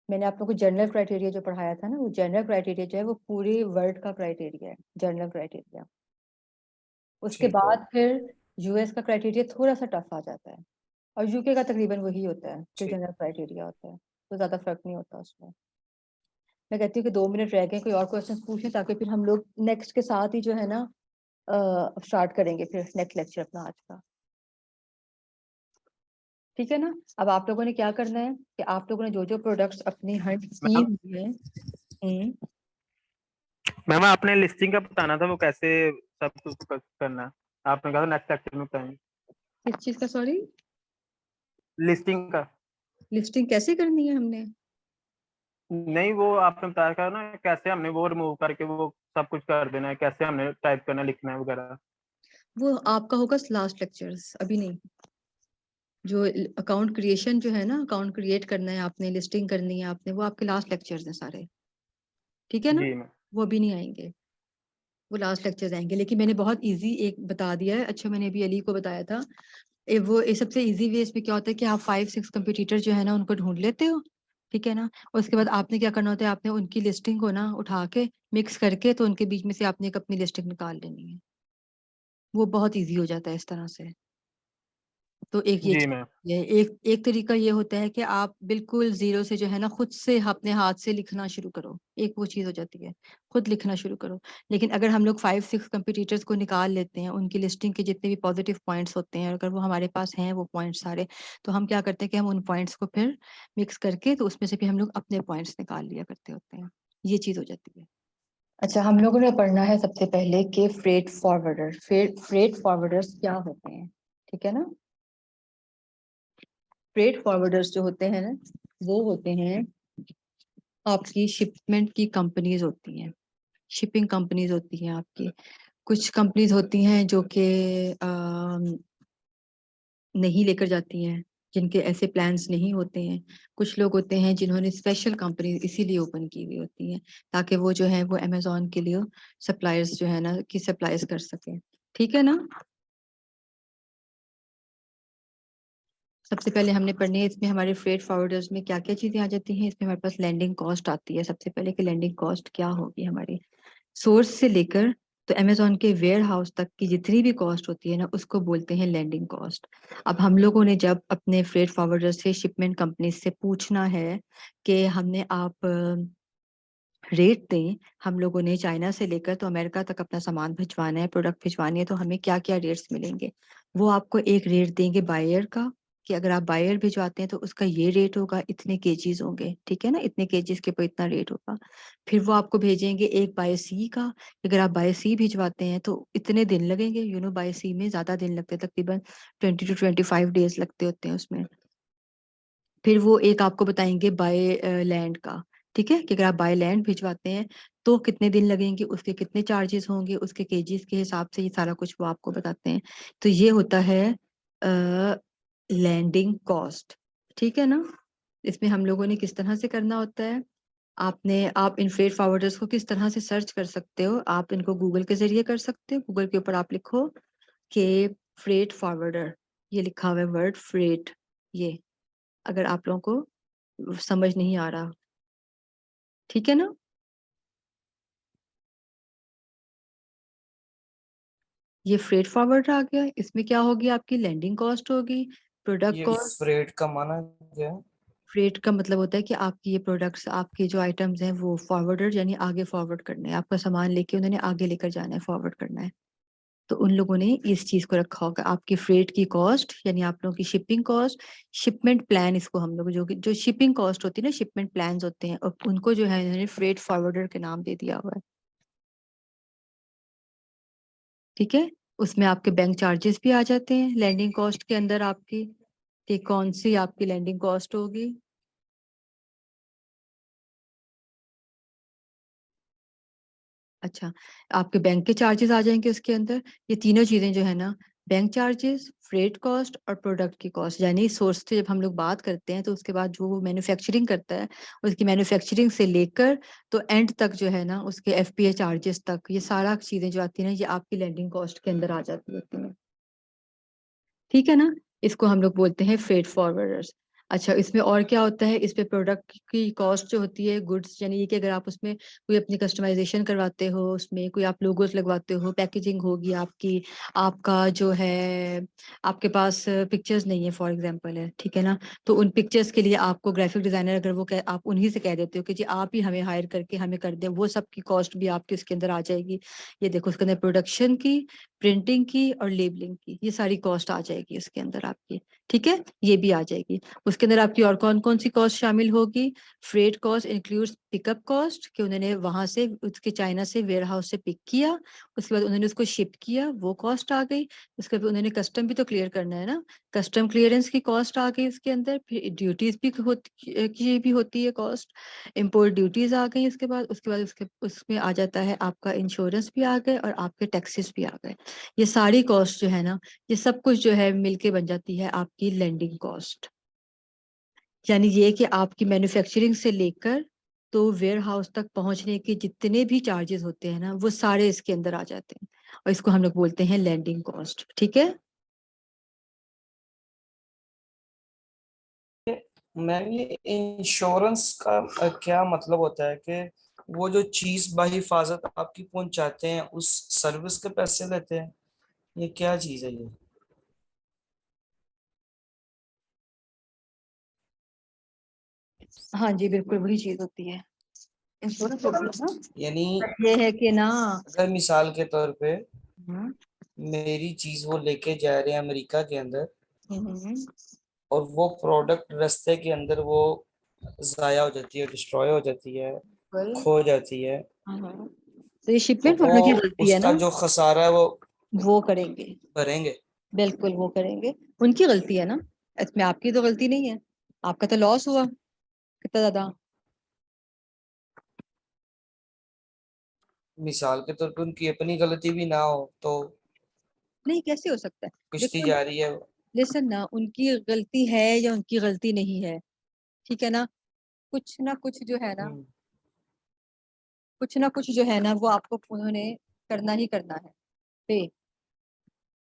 मैंने आप लोगों को जनरल क्राइटेरिया जो पढ़ाया था ना, वो जनरल क्राइटेरिया जो है वो पूरे वर्ल्ड का क्राइटेरिया है, जनरल क्राइटेरिया। उसके ठीक है। बाद फिर यूएस का क्राइटेरिया थोड़ा सा टफ आ जाता है, और यूके का तकरीबन वही होता है जो ठीक। जनरल क्राइटेरिया होता है, तो ज्यादा फर्क नहीं होता उसमें। मैं कहती हूँ कि 2 मिनट रह गए, कोई और क्वेश्चन पूछें ताकि फिर हम लोग नेक्स्ट के साथ ही जो है ना स्टार्ट करेंगे फिर नेक्स्ट लेक्चर अपना आज का, ठीक है ना। अब आप लोगों ने क्या करना है कि आप लोगों ने जो जो प्रोडक्ट्स अपनी हंट की मैम हुई है। मैम आपने लिस्टिंग का बताना था, वो कैसे सब कुछ करना है? आपने कहा था नेक्स्ट लेक्चर में बताएंगे। किस चीज का, सॉरी? लिस्टिंग का लिस्टिंग कैसे करनी है हमने? नहीं, वो आपने बताया था ना कैसे हमने वो रिमूव करके वो सब कुछ कर देना है, कैसे हमने टाइप करना लिखना है वगैरह। वो आपका होगा लास्ट लेक्चर्स, अभी नहीं। जो अकाउंट क्रिएशन जो है ना, अकाउंट क्रिएट करना है आपने, लिस्टिंग करनी है आपने, वो आपके लास्ट लेक्चर्स हैं सारे, ठीक है ना। जी मैम। वो अभी नहीं आएंगे, वो लास्ट लेक्चर्स आएंगे। लेकिन मैंने बहुत इजी एक बता दिया है। अच्छा, मैंने अभी अली को बताया था, वो सबसे इजी वे इसमें क्या होता है कि आप 5-6 कंपटीटर जो है ना उनको ढूंढ लेते हो, ठीक है ना। उसके बाद आपने क्या करना होता है, आपने उनकी लिस्टिंग को ना उठा के मिक्स करके, तो उनके बीच में से आपने एक अपनी लिस्टिंग निकाल लेनी है। वो बहुत इजी हो जाता है इस तरह से। तो एक जी मैम। ये एक एक तरीका ये होता है कि आप बिल्कुल जीरो से जो है ना खुद से अपने हाथ से लिखना शुरू करो, एक वो चीज हो जाती है, खुद लिखना शुरू करो। लेकिन अगर हम लोग 5-6 कंपटीटर्स को निकाल लेते हैं, उनकी लिस्टिंग के जितने भी पॉजिटिव पॉइंट्स होते हैं, अगर वो हमारे पास हैं वो पॉइंट्स सारे, तो हम क्या करते हैं कि हम उन पॉइंट्स को फिर मिक्स करके, तो उसमें से भी हम लोग अपने पॉइंट्स निकाल लिया करते होते हैं, ये चीज हो जाती है। अच्छा, हम लोगों ने पढ़ना है सबसे पहले कि फ्रेट फॉरवर्डर्स क्या होते हैं, ठीक है ना। फ्रेट फॉरवर्डर्स जो होते हैं ना, वो होते हैं आपकी शिपमेंट की कंपनीज होती हैं, शिपिंग कंपनीज होती हैं आपकी। कुछ कंपनीज होती हैं जो कि नहीं लेकर जाती हैं, जिनके ऐसे प्लान्स नहीं होते हैं। कुछ लोग होते हैं जिन्होंने स्पेशल कंपनी इसीलिए ओपन की हुई होती हैं ताकि वो जो है वो अमेजोन के लिए सप्लायर्स जो है ना की सप्लाईज कर सके, ठीक है ना। सबसे पहले हमने पढ़नी है इसमें हमारे फ्रेट फॉरवर्डर्स में क्या क्या चीजें आ जाती हैं। इसमें हमारे पास लैंडिंग कॉस्ट आती है सबसे पहले, कि लैंडिंग कॉस्ट क्या होगी हमारी। सोर्स से लेकर तो अमेजोन के वेयर हाउस तक की जितनी भी कॉस्ट होती है ना, उसको बोलते हैं लैंडिंग कॉस्ट। अब हम लोगों ने जब अपने फ्रेट फॉरवर्डर से, शिपमेंट कंपनी से पूछना है कि हमने आप रेट दें, हम लोगों ने चाइना से लेकर तो अमेरिका तक अपना सामान भिजवाना है, प्रोडक्ट भिजवानी है, तो हमें क्या क्या रेट्स मिलेंगे। वो आपको एक रेट देंगे बायर का, कि अगर आप बायर भिजवाते हैं तो उसका ये रेट होगा, इतने केजीज होंगे, ठीक है ना, इतने केजीज के ऊपर इतना रेट होगा। फिर वो आपको भेजेंगे एक बाय सी का, अगर आप बाय सी भिजवाते हैं तो इतने दिन लगेंगे। बाय सी में ज्यादा दिन लगते हैं, तकरीबन 20 to 25 डेज लगते होते हैं उसमें। फिर वो एक आपको बताएंगे बाय लैंड का, ठीक है, कि अगर आप बाय लैंड भिजवाते हैं तो कितने दिन लगेंगे, उसके कितने चार्जेस होंगे, उसके केजीज के हिसाब से ये सारा कुछ वो आपको बताते हैं। तो ये होता है लैंडिंग कॉस्ट, ठीक है ना। इसमें हम लोगों ने किस तरह से करना होता है, आप इन फ्रेट फॉरवर्डर्स को किस तरह से सर्च कर सकते हो। आप इनको गूगल के जरिए कर सकते हो। गूगल के ऊपर आप लिखो कि फ्रेट फॉरवर्डर, ये लिखा हुआ है वर्ड फ्रेट, ये अगर आप लोगों को समझ नहीं आ रहा, ठीक है ना। ये फ्रेट फॉरवर्डर आ गया। इसमें क्या होगी, आपकी लैंडिंग कॉस्ट होगी, प्रोडक्ट ये कॉस्ट। फ्रेट का माना क्या है? फ्रेट का मतलब होता है कि आपकी ये प्रोडक्ट्स, आपके जो आइटम्स हैं वो फॉरवर्डर यानी आगे फॉरवर्ड करने हैं। आपका सामान लेके उन्होंने आगे लेकर जाना है, फॉरवर्ड करना है। तो उन लोगों ने इस चीज को रखा होगा, आपकी फ्रेट की कॉस्ट यानी आप लोगों की शिपिंग कॉस्ट, शिपमेंट प्लान, इसको हम लोग जो शिपिंग कॉस्ट होती है ना, शिपमेंट प्लान्स होते हैं, और उनको जो है इन्होंने फ्रेट फॉरवर्डर के नाम दे दिया हुआ है। ठीक है। उसमें आपके बैंक चार्जेस भी आ जाते हैं लैंडिंग कॉस्ट के अंदर आपकी, कि कौन सी आपकी लैंडिंग कॉस्ट होगी। अच्छा, आपके बैंक के चार्जेस आ जाएंगे उसके अंदर। ये तीनों चीजें जो है ना, बैंक चार्जेस, फ्रेट कॉस्ट और प्रोडक्ट की कॉस्ट, यानी सोर्स से जब हम लोग बात करते हैं तो उसके बाद जो वो मैन्युफैक्चरिंग करता है, उसकी मैन्युफैक्चरिंग से लेकर तो एंड तक जो है ना, उसके एफपीए चार्जेस तक, ये सारा चीजें जो आती है ना, ये आपकी लैंडिंग कॉस्ट के अंदर आ जाती होती है। ठीक है ना। इसको हम लोग बोलते हैं फ्रेट फॉरवर्डर्स। अच्छा, इसमें और क्या होता है, इस पे प्रोडक्ट की कॉस्ट जो होती है, गुड्स यानी ये कि अगर आप उसमें कोई अपनी कस्टमाइजेशन करवाते हो, उसमें कोई आप लोगोस लगवाते हो, पैकेजिंग होगी आपकी, आपका जो है, आपके पास पिक्चर्स नहीं है फॉर एग्जांपल है, ठीक है ना, तो उन पिक्चर्स के लिए आपको ग्राफिक डिजाइनर, अगर वो आप उन्हीं से कह देते हो कि जी आप ही हमें हायर करके हमें कर दें, वो सब की कॉस्ट भी आपकी उसके अंदर आ जाएगी। ये देखो, उसके अंदर प्रोडक्शन की, प्रिंटिंग की और लेबलिंग की, ये सारी कॉस्ट आ जाएगी उसके अंदर आपकी। ठीक है, ये भी आ जाएगी। उसके अंदर आपकी और कौन कौन सी कॉस्ट शामिल होगी। Freight cost includes pickup cost, कि उन्होंने वहां से उसके चाइना से वेयर हाउस से पिक किया, उसके बाद उन्होंने उसको शिप किया, वो कॉस्ट आ गई। उसके बाद उन्होंने कस्टम भी तो क्लियर करना है ना, कस्टम क्लियरेंस की कॉस्ट आ गई उसके अंदर। फिर ड्यूटीज भी होती है कॉस्ट, इम्पोर्ट ड्यूटीज आ गई। उसके बाद उसमें आ जाता है आपका इंश्योरेंस भी आ गए और आपके टैक्सेस भी आ गए। ये सारी कॉस्ट जो है ना, ये सब कुछ जो है मिलके बन जाती है आपकी लैंडिंग कॉस्ट। यानी ये कि आपकी मैन्युफैक्चरिंग से लेकर तो वेयर हाउस तक पहुंचने के जितने भी चार्जेस होते हैं ना, वो सारे इसके अंदर आ जाते हैं, और इसको हम लोग बोलते हैं लैंडिंग कॉस्ट। ठीक है। मैम ये इंश्योरेंस का क्या मतलब होता है कि वो जो चीज बाहिफाजत आपकी पहुंचाते हैं उस सर्विस के पैसे लेते हैं, ये क्या चीज है ये? हाँ जी, बिल्कुल वही चीज होती है इंश्योरेंस होती है ना। यानी ये है कि ना, अगर मिसाल के तौर पे हम्म, मेरी चीज वो लेके जा रहे हैं अमेरिका के अंदर, हम्म, और वो प्रोडक्ट रास्ते के अंदर वो जाया हो जाती है, डिस्ट्रॉय हो जाती है, बिल्कुल, खो जाती है, हाँ। तो ये तो शिपमेंट वो वालों की गलती है उसका ना, जो खसारा है वो वो करेंगे, भरेंगे। बिल्कुल वो करेंगे, उनकी गलती है ना, इसमें आपकी तो गलती नहीं है। आपका तो लॉस हुआ कितना ज्यादा। मिसाल के तौर पे उनकी अपनी गलती भी ना हो तो नहीं, कैसे हो सकता है। किश्ती देखो, जा रही है। लिसन ना, उनकी गलती है या उनकी गलती नहीं है, ठीक है ना कुछ जो है ना, हम्म, कुछ ना कुछ जो है ना, वो आपको उन्होंने करना ही करना है पे,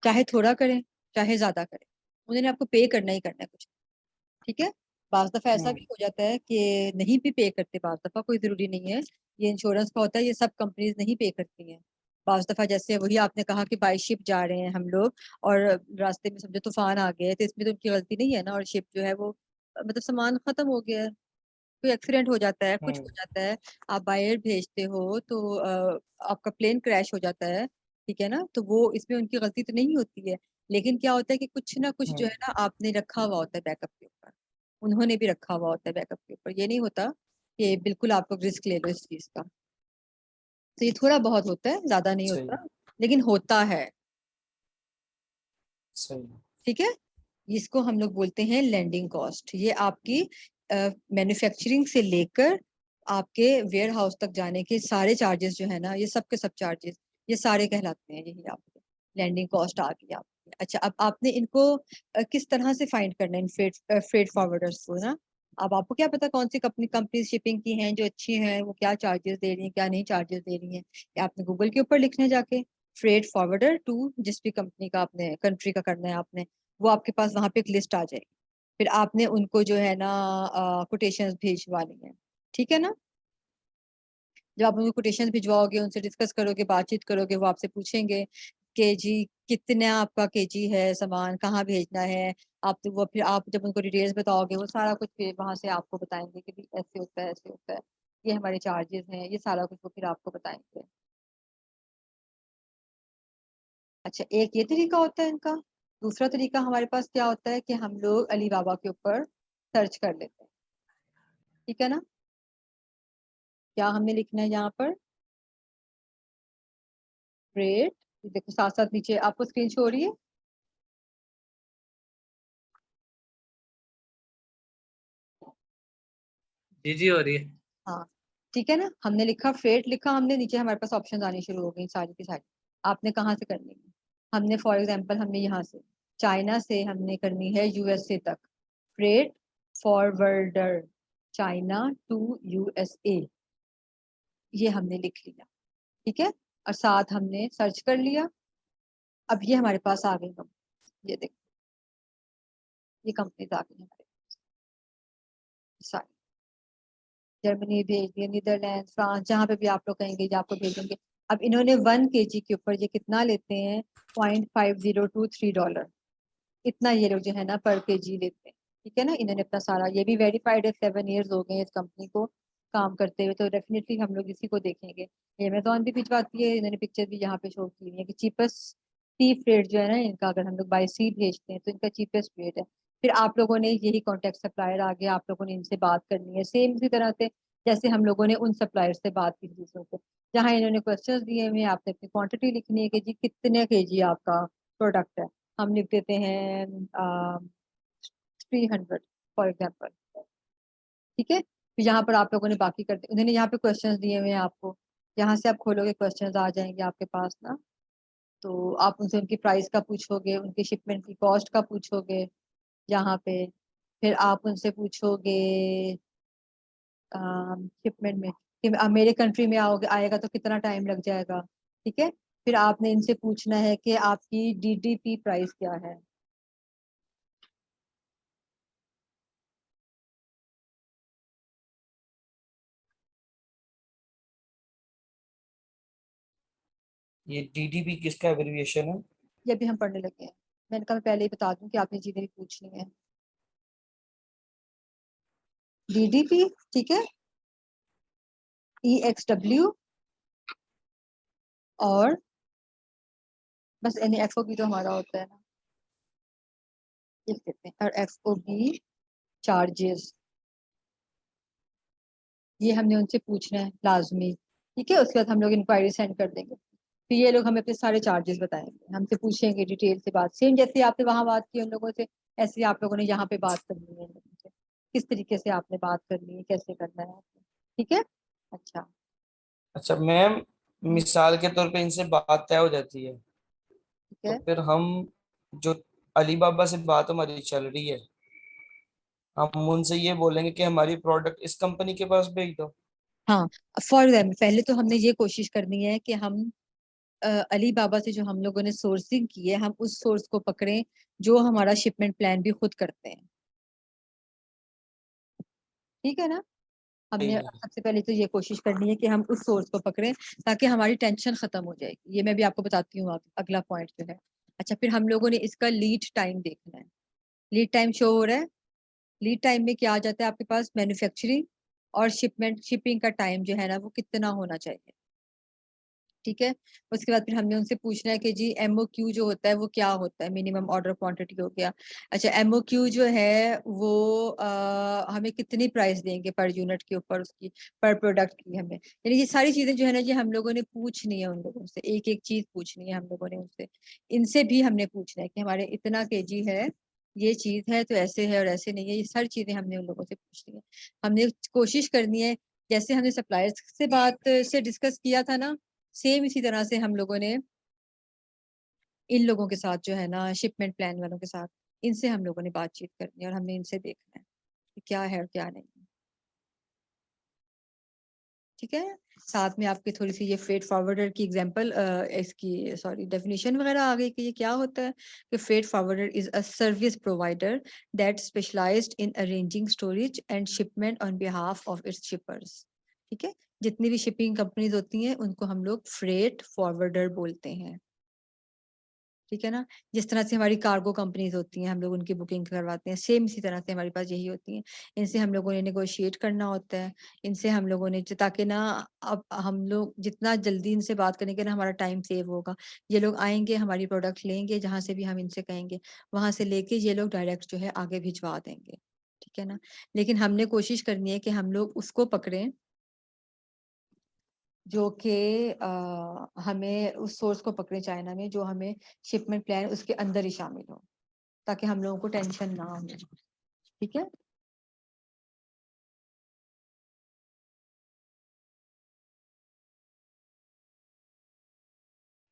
चाहे थोड़ा करें चाहे ज्यादा करें, उन्होंने आपको पे करना ही करना है कुछ। ठीक है। बाज दफा ऐसा हम्म, भी हो जाता है कि नहीं भी पे करते, बाज दफा कोई जरूरी नहीं है, ये इंश्योरेंस का होता है, ये सब कंपनीज नहीं पे करती हैं। बाज दफा जैसे वही आपने कहा कि बाई शिप जा रहे हैं हम लोग, और रास्ते में समझो तूफान आ गया है, तो इसमें तो उनकी गलती नहीं है ना, और शिप जो है वो मतलब सामान खत्म हो गया है, कोई एक्सीडेंट हो जाता है, कुछ हो हम्म, जाता है, आप बाय एयर भेजते हो तो आपका प्लेन क्रैश हो जाता है, ठीक है ना, तो वो इसमें उनकी गलती तो नहीं होती है। लेकिन क्या होता है कि कुछ ना कुछ जो हम्म, है ना, आपने रखा हुआ होता है बैकअप के ऊपर, उन्होंने भी रखा हुआ होता है बैकअप के ऊपर। ये नहीं होता कि बिल्कुल आप लोग रिस्क ले लो इस चीज का। तो ये थोड़ा बहुत होता है, ज्यादा नहीं सही, होता, लेकिन होता है। सही। ठीक है। इसको हम लोग बोलते हैं लैंडिंग कॉस्ट। ये आपकी मैन्युफैक्चरिंग से लेकर आपके वेयर हाउस तक जाने के सारे चार्जेस जो है ना, ये सब के सब चार्जेस, ये सारे कहलाते हैं, यही आपके लैंडिंग कॉस्ट आ गई आपकी। है। अच्छा, अब आपने इनको किस तरह से फाइंड करना है इन फ्रेट फॉरवर्डर्स को ना। अब आपको क्या पता कौन सी कंपनी शिपिंग की हैं जो अच्छी हैं, वो क्या चार्जेस दे रही हैं, क्या नहीं चार्जेस दे रही हैं। या आपने गूगल के ऊपर लिखना है जाके फ्रेट फॉरवर्डर टू जिस भी कंपनी का आपने कंट्री का करना है आपने, वो आपके पास वहां पे एक लिस्ट आ जाएगी। फिर आपने उनको जो है ना कोटेशंस भेजवानी है, ठीक है ना। जब आप उनको कोटेशन भिजवाओगे, उनसे डिस्कस करोगे, बातचीत करोगे, वो आपसे पूछेंगे कि जी कितना आपका केजी है सामान, कहाँ भेजना है। आप तो वो फिर आप जब उनको डिटेल्स बताओगे, वो सारा कुछ फिर वहां से आपको बताएंगे कि भी ऐसे होता है, ऐसे होता है, ये हमारे चार्जेस हैं, ये सारा कुछ वो फिर आपको बताएंगे। अच्छा, एक ये तरीका होता है इनका। दूसरा तरीका हमारे पास क्या होता है कि हम लोग अली बाबा के ऊपर सर्च कर लेते हैं, ठीक है ना। क्या हमने लिखना है यहाँ पर, रेट, देखो साथ साथ नीचे आपको स्क्रीन शो हो रही है। जी जी हो रही है। हाँ, ठीक है ना। हमने लिखा फ्रेट लिखा हमने, नीचे हमारे पास ऑप्शन आने शुरू हो गई सारी की सारी। आपने कहाँ से करनी है, हमने फॉर एग्जांपल हमने यहाँ से चाइना से हमने करनी है यूएसए तक। Freight forwarder China to USA, ये हमने लिख लिया, ठीक है। और साथ हमने सर्च कर लिया। अब ये हमारे पास आ गई ये देखो, ये कंपनीज आ गई हमारे सारी। जर्मनी भेज दिया, नीदरलैंड, फ्रांस, जहाँ पे भी आप लोग कहेंगे ये आपको भेजेंगे। अब इन्होंने 1 kg के ऊपर ये कितना लेते हैं, $0.5023। इतना ये लोग जो है ना पर केजी लेते हैं, ठीक है ना। इन्होंने अपना सारा, ये भी वेरीफाइड है, 7 years हो गए हैं इस कंपनी को काम करते हुए, तो डेफिनेटली हम लोग इसी को देखेंगे। अमेजोन भी भिजवाती है, इन्होंने पिक्चर भी यहाँ पे शो की हुई है कि चीपेस्ट सी रेट जो है ना इनका, अगर हम लोग बाय सी भेजते हैं तो इनका चीपेस्ट रेट है। फिर आप लोगों ने यही कॉन्टेक्ट सप्लायर आगे, आप लोगों ने इनसे बात करनी है सेम इसी तरह से जैसे हम लोगों ने उन सप्लायर से बात की दूसरों से। जहाँ इन्होंने क्वेश्चंस दिए हुए हैं, आपने अपनी क्वांटिटी लिखनी है कि जी कितने केजी आपका प्रोडक्ट है। हम लिख देते हैं 300 फॉर एग्जाम्पल, ठीक है। फिर यहाँ पर आप लोगों ने बाकी कर दिया, उन्होंने यहाँ पे क्वेश्चंस दिए हुए हैं आपको, यहाँ से आप खोलोगे क्वेश्चंस आ जाएंगे आपके पास ना। तो आप उनसे उनकी प्राइस का पूछोगे, उनकी शिपमेंट की कॉस्ट का पूछोगे यहाँ पे। फिर आप उनसे पूछोगे शिपमेंट में कि मेरे कंट्री में आओगे आएगा तो कितना टाइम लग जाएगा, ठीक है। फिर आपने इनसे पूछना है कि आपकी डीडीपी प्राइस क्या है। ये डीडीपी किसका एब्रिविएशन है? ये भी हम पढ़ने लगे हैं, मैंने कहा मैं पहले ही बता दूं कि आपने चीजें भी पूछनी है। डीडीपी, ठीक है, EXW, और बस NFOB तो हमारा होता है ना, लिख देते हैं, और FOB चार्जेस, ये हमने उनसे पूछना है लाजमी, ठीक है। उसके बाद हम लोग इंक्वायरी सेंड कर देंगे, फिर ये लोग हमें अपने सारे चार्जेस बताएंगे, हमसे पूछेंगे डिटेल से बात, सेम जैसे आपने वहां बात की उन लोगों से, ऐसे ही आप लोगों ने यहाँ पे बात करनी है इन लोगों से, किस तरीके से आपने बात करनी है, कैसे करना है आपने, ठीक है। अच्छा, अच्छा मैम, मिसाल के तौर पे इनसे बात तय हो जाती है, ठीक तो है। फिर हम जो अली बाबा से बात हमारी चल रही है, हम उनसे ये बोलेंगे कि हमारी प्रोडक्ट इस कंपनी के पास भेज दो। हाँ, फॉर एग्जाम्पल पहले तो हमने ये कोशिश करनी है कि हम अली बाबा से जो हम लोगों ने सोर्सिंग की है, हम उस सोर्स को पकड़ें जो हमारा शिपमेंट प्लान भी खुद करते हैं, ठीक है ना। हमने सही है। सबसे पहले तो ये कोशिश करनी है कि हम उस सोर्स को पकड़ें ताकि हमारी टेंशन खत्म हो जाएगी। ये मैं भी आपको बताती हूँ अगला पॉइंट जो है। अच्छा, फिर हम लोगों ने इसका लीड टाइम देखना है। लीड टाइम शो हो रहा है, लीड टाइम में क्या आ जाता है आपके पास, मैन्युफैक्चरिंग और शिपिंग का टाइम जो है ना वो कितना होना चाहिए, ठीक है। उसके बाद फिर हमने उनसे पूछना है कि जी MOQ जो होता है वो क्या होता है, मिनिमम ऑर्डर क्वांटिटी हो गया। अच्छा, MOQ जो है वो हमें कितनी प्राइस देंगे पर यूनिट के ऊपर, उसकी पर प्रोडक्ट की हमें, यानी ये सारी चीजें जो है ना ये हम लोगों ने पूछनी है उन लोगों से, एक एक चीज पूछनी है हम लोगों ने उनसे। इनसे भी हमने पूछना है कि हमारे इतना केजी है, ये चीज है तो ऐसे है और ऐसे नहीं है, ये सारी चीजें हमने उन लोगों से पूछनी है। हमने कोशिश करनी है जैसे हमने सप्लायर्स से बात से डिस्कस किया था ना, सेम इसी तरह से हम लोगों ने इन लोगों के साथ जो है ना, शिपमेंट प्लान वालों के साथ, इनसे हम लोगों ने बातचीत करनी है और हमने इनसे देखना है कि क्या है और क्या नहीं है। ठीक है, साथ में आपकी थोड़ी सी ये फ्रेट फॉरवर्डर की एग्जांपल, इसकी सॉरी डेफिनेशन वगैरह आ गई कि ये क्या होता है। कि freight forwarder is a service provider that specialized in arranging storage and shipment on behalf of its shippers. ठीक है, जितनी भी शिपिंग कंपनीज होती हैं उनको हम लोग फ्रेट फॉरवर्डर बोलते हैं। ठीक है ना, जिस तरह से हमारी कार्गो कंपनीज होती हैं, हम लोग उनकी बुकिंग करवाते हैं, सेम इसी तरह से हमारे पास यही होती हैं। इनसे हम लोगों ने नेगोशिएट करना होता है, इनसे हम लोगों ने, ताकि ना अब हम लोग जितना जल्दी इनसे बात करेंगे ना, हमारा टाइम सेव होगा। ये लोग आएंगे, हमारी प्रोडक्ट लेंगे, जहाँ से भी हम इनसे कहेंगे वहां से लेके ये लोग डायरेक्ट जो है आगे भिजवा देंगे। ठीक है ना, लेकिन हमने कोशिश करनी है कि हम लोग उसको पकड़ें जो कि हमें उस सोर्स को पकड़े चाइना में, जो हमें शिपमेंट प्लान उसके अंदर ही शामिल हो, ताकि हम लोगों को टेंशन ना हो। ठीक है,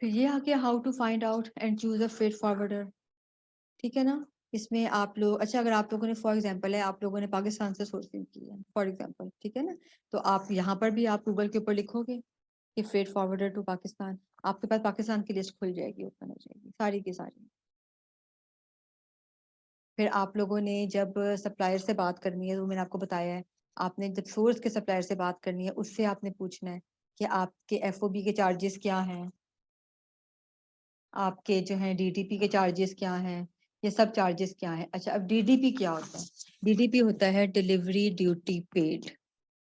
तो ये आ गया how to find out and choose a freight forwarder. ठीक है ना, इसमें आप लोग, अच्छा अगर आप लोगों ने फॉर एग्जांपल है, आप लोगों ने पाकिस्तान से सोर्सिंग की है फॉर एग्जांपल, ठीक है ना, तो आप यहाँ पर भी आप गूगल के ऊपर लिखोगे कि फ्रेट फॉरवर्डर टू पाकिस्तान, आपके पास पाकिस्तान की लिस्ट खुल जाएगी, ओपन हो जाएगी सारी की सारी। फिर आप लोगों ने जब सप्लायर से बात करनी है, वो मैंने आपको बताया है, आपने जब सोर्स के सप्लायर से बात करनी है, उससे आपने पूछना है कि आपके एफओबी के चार्जेस क्या हैं, आपके जो है डीडीपी के चार्जेस क्या हैं, ये सब चार्जेस क्या हैं। अच्छा, अब डीडीपी क्या होता है? डीडीपी होता है डिलीवरी ड्यूटी पेड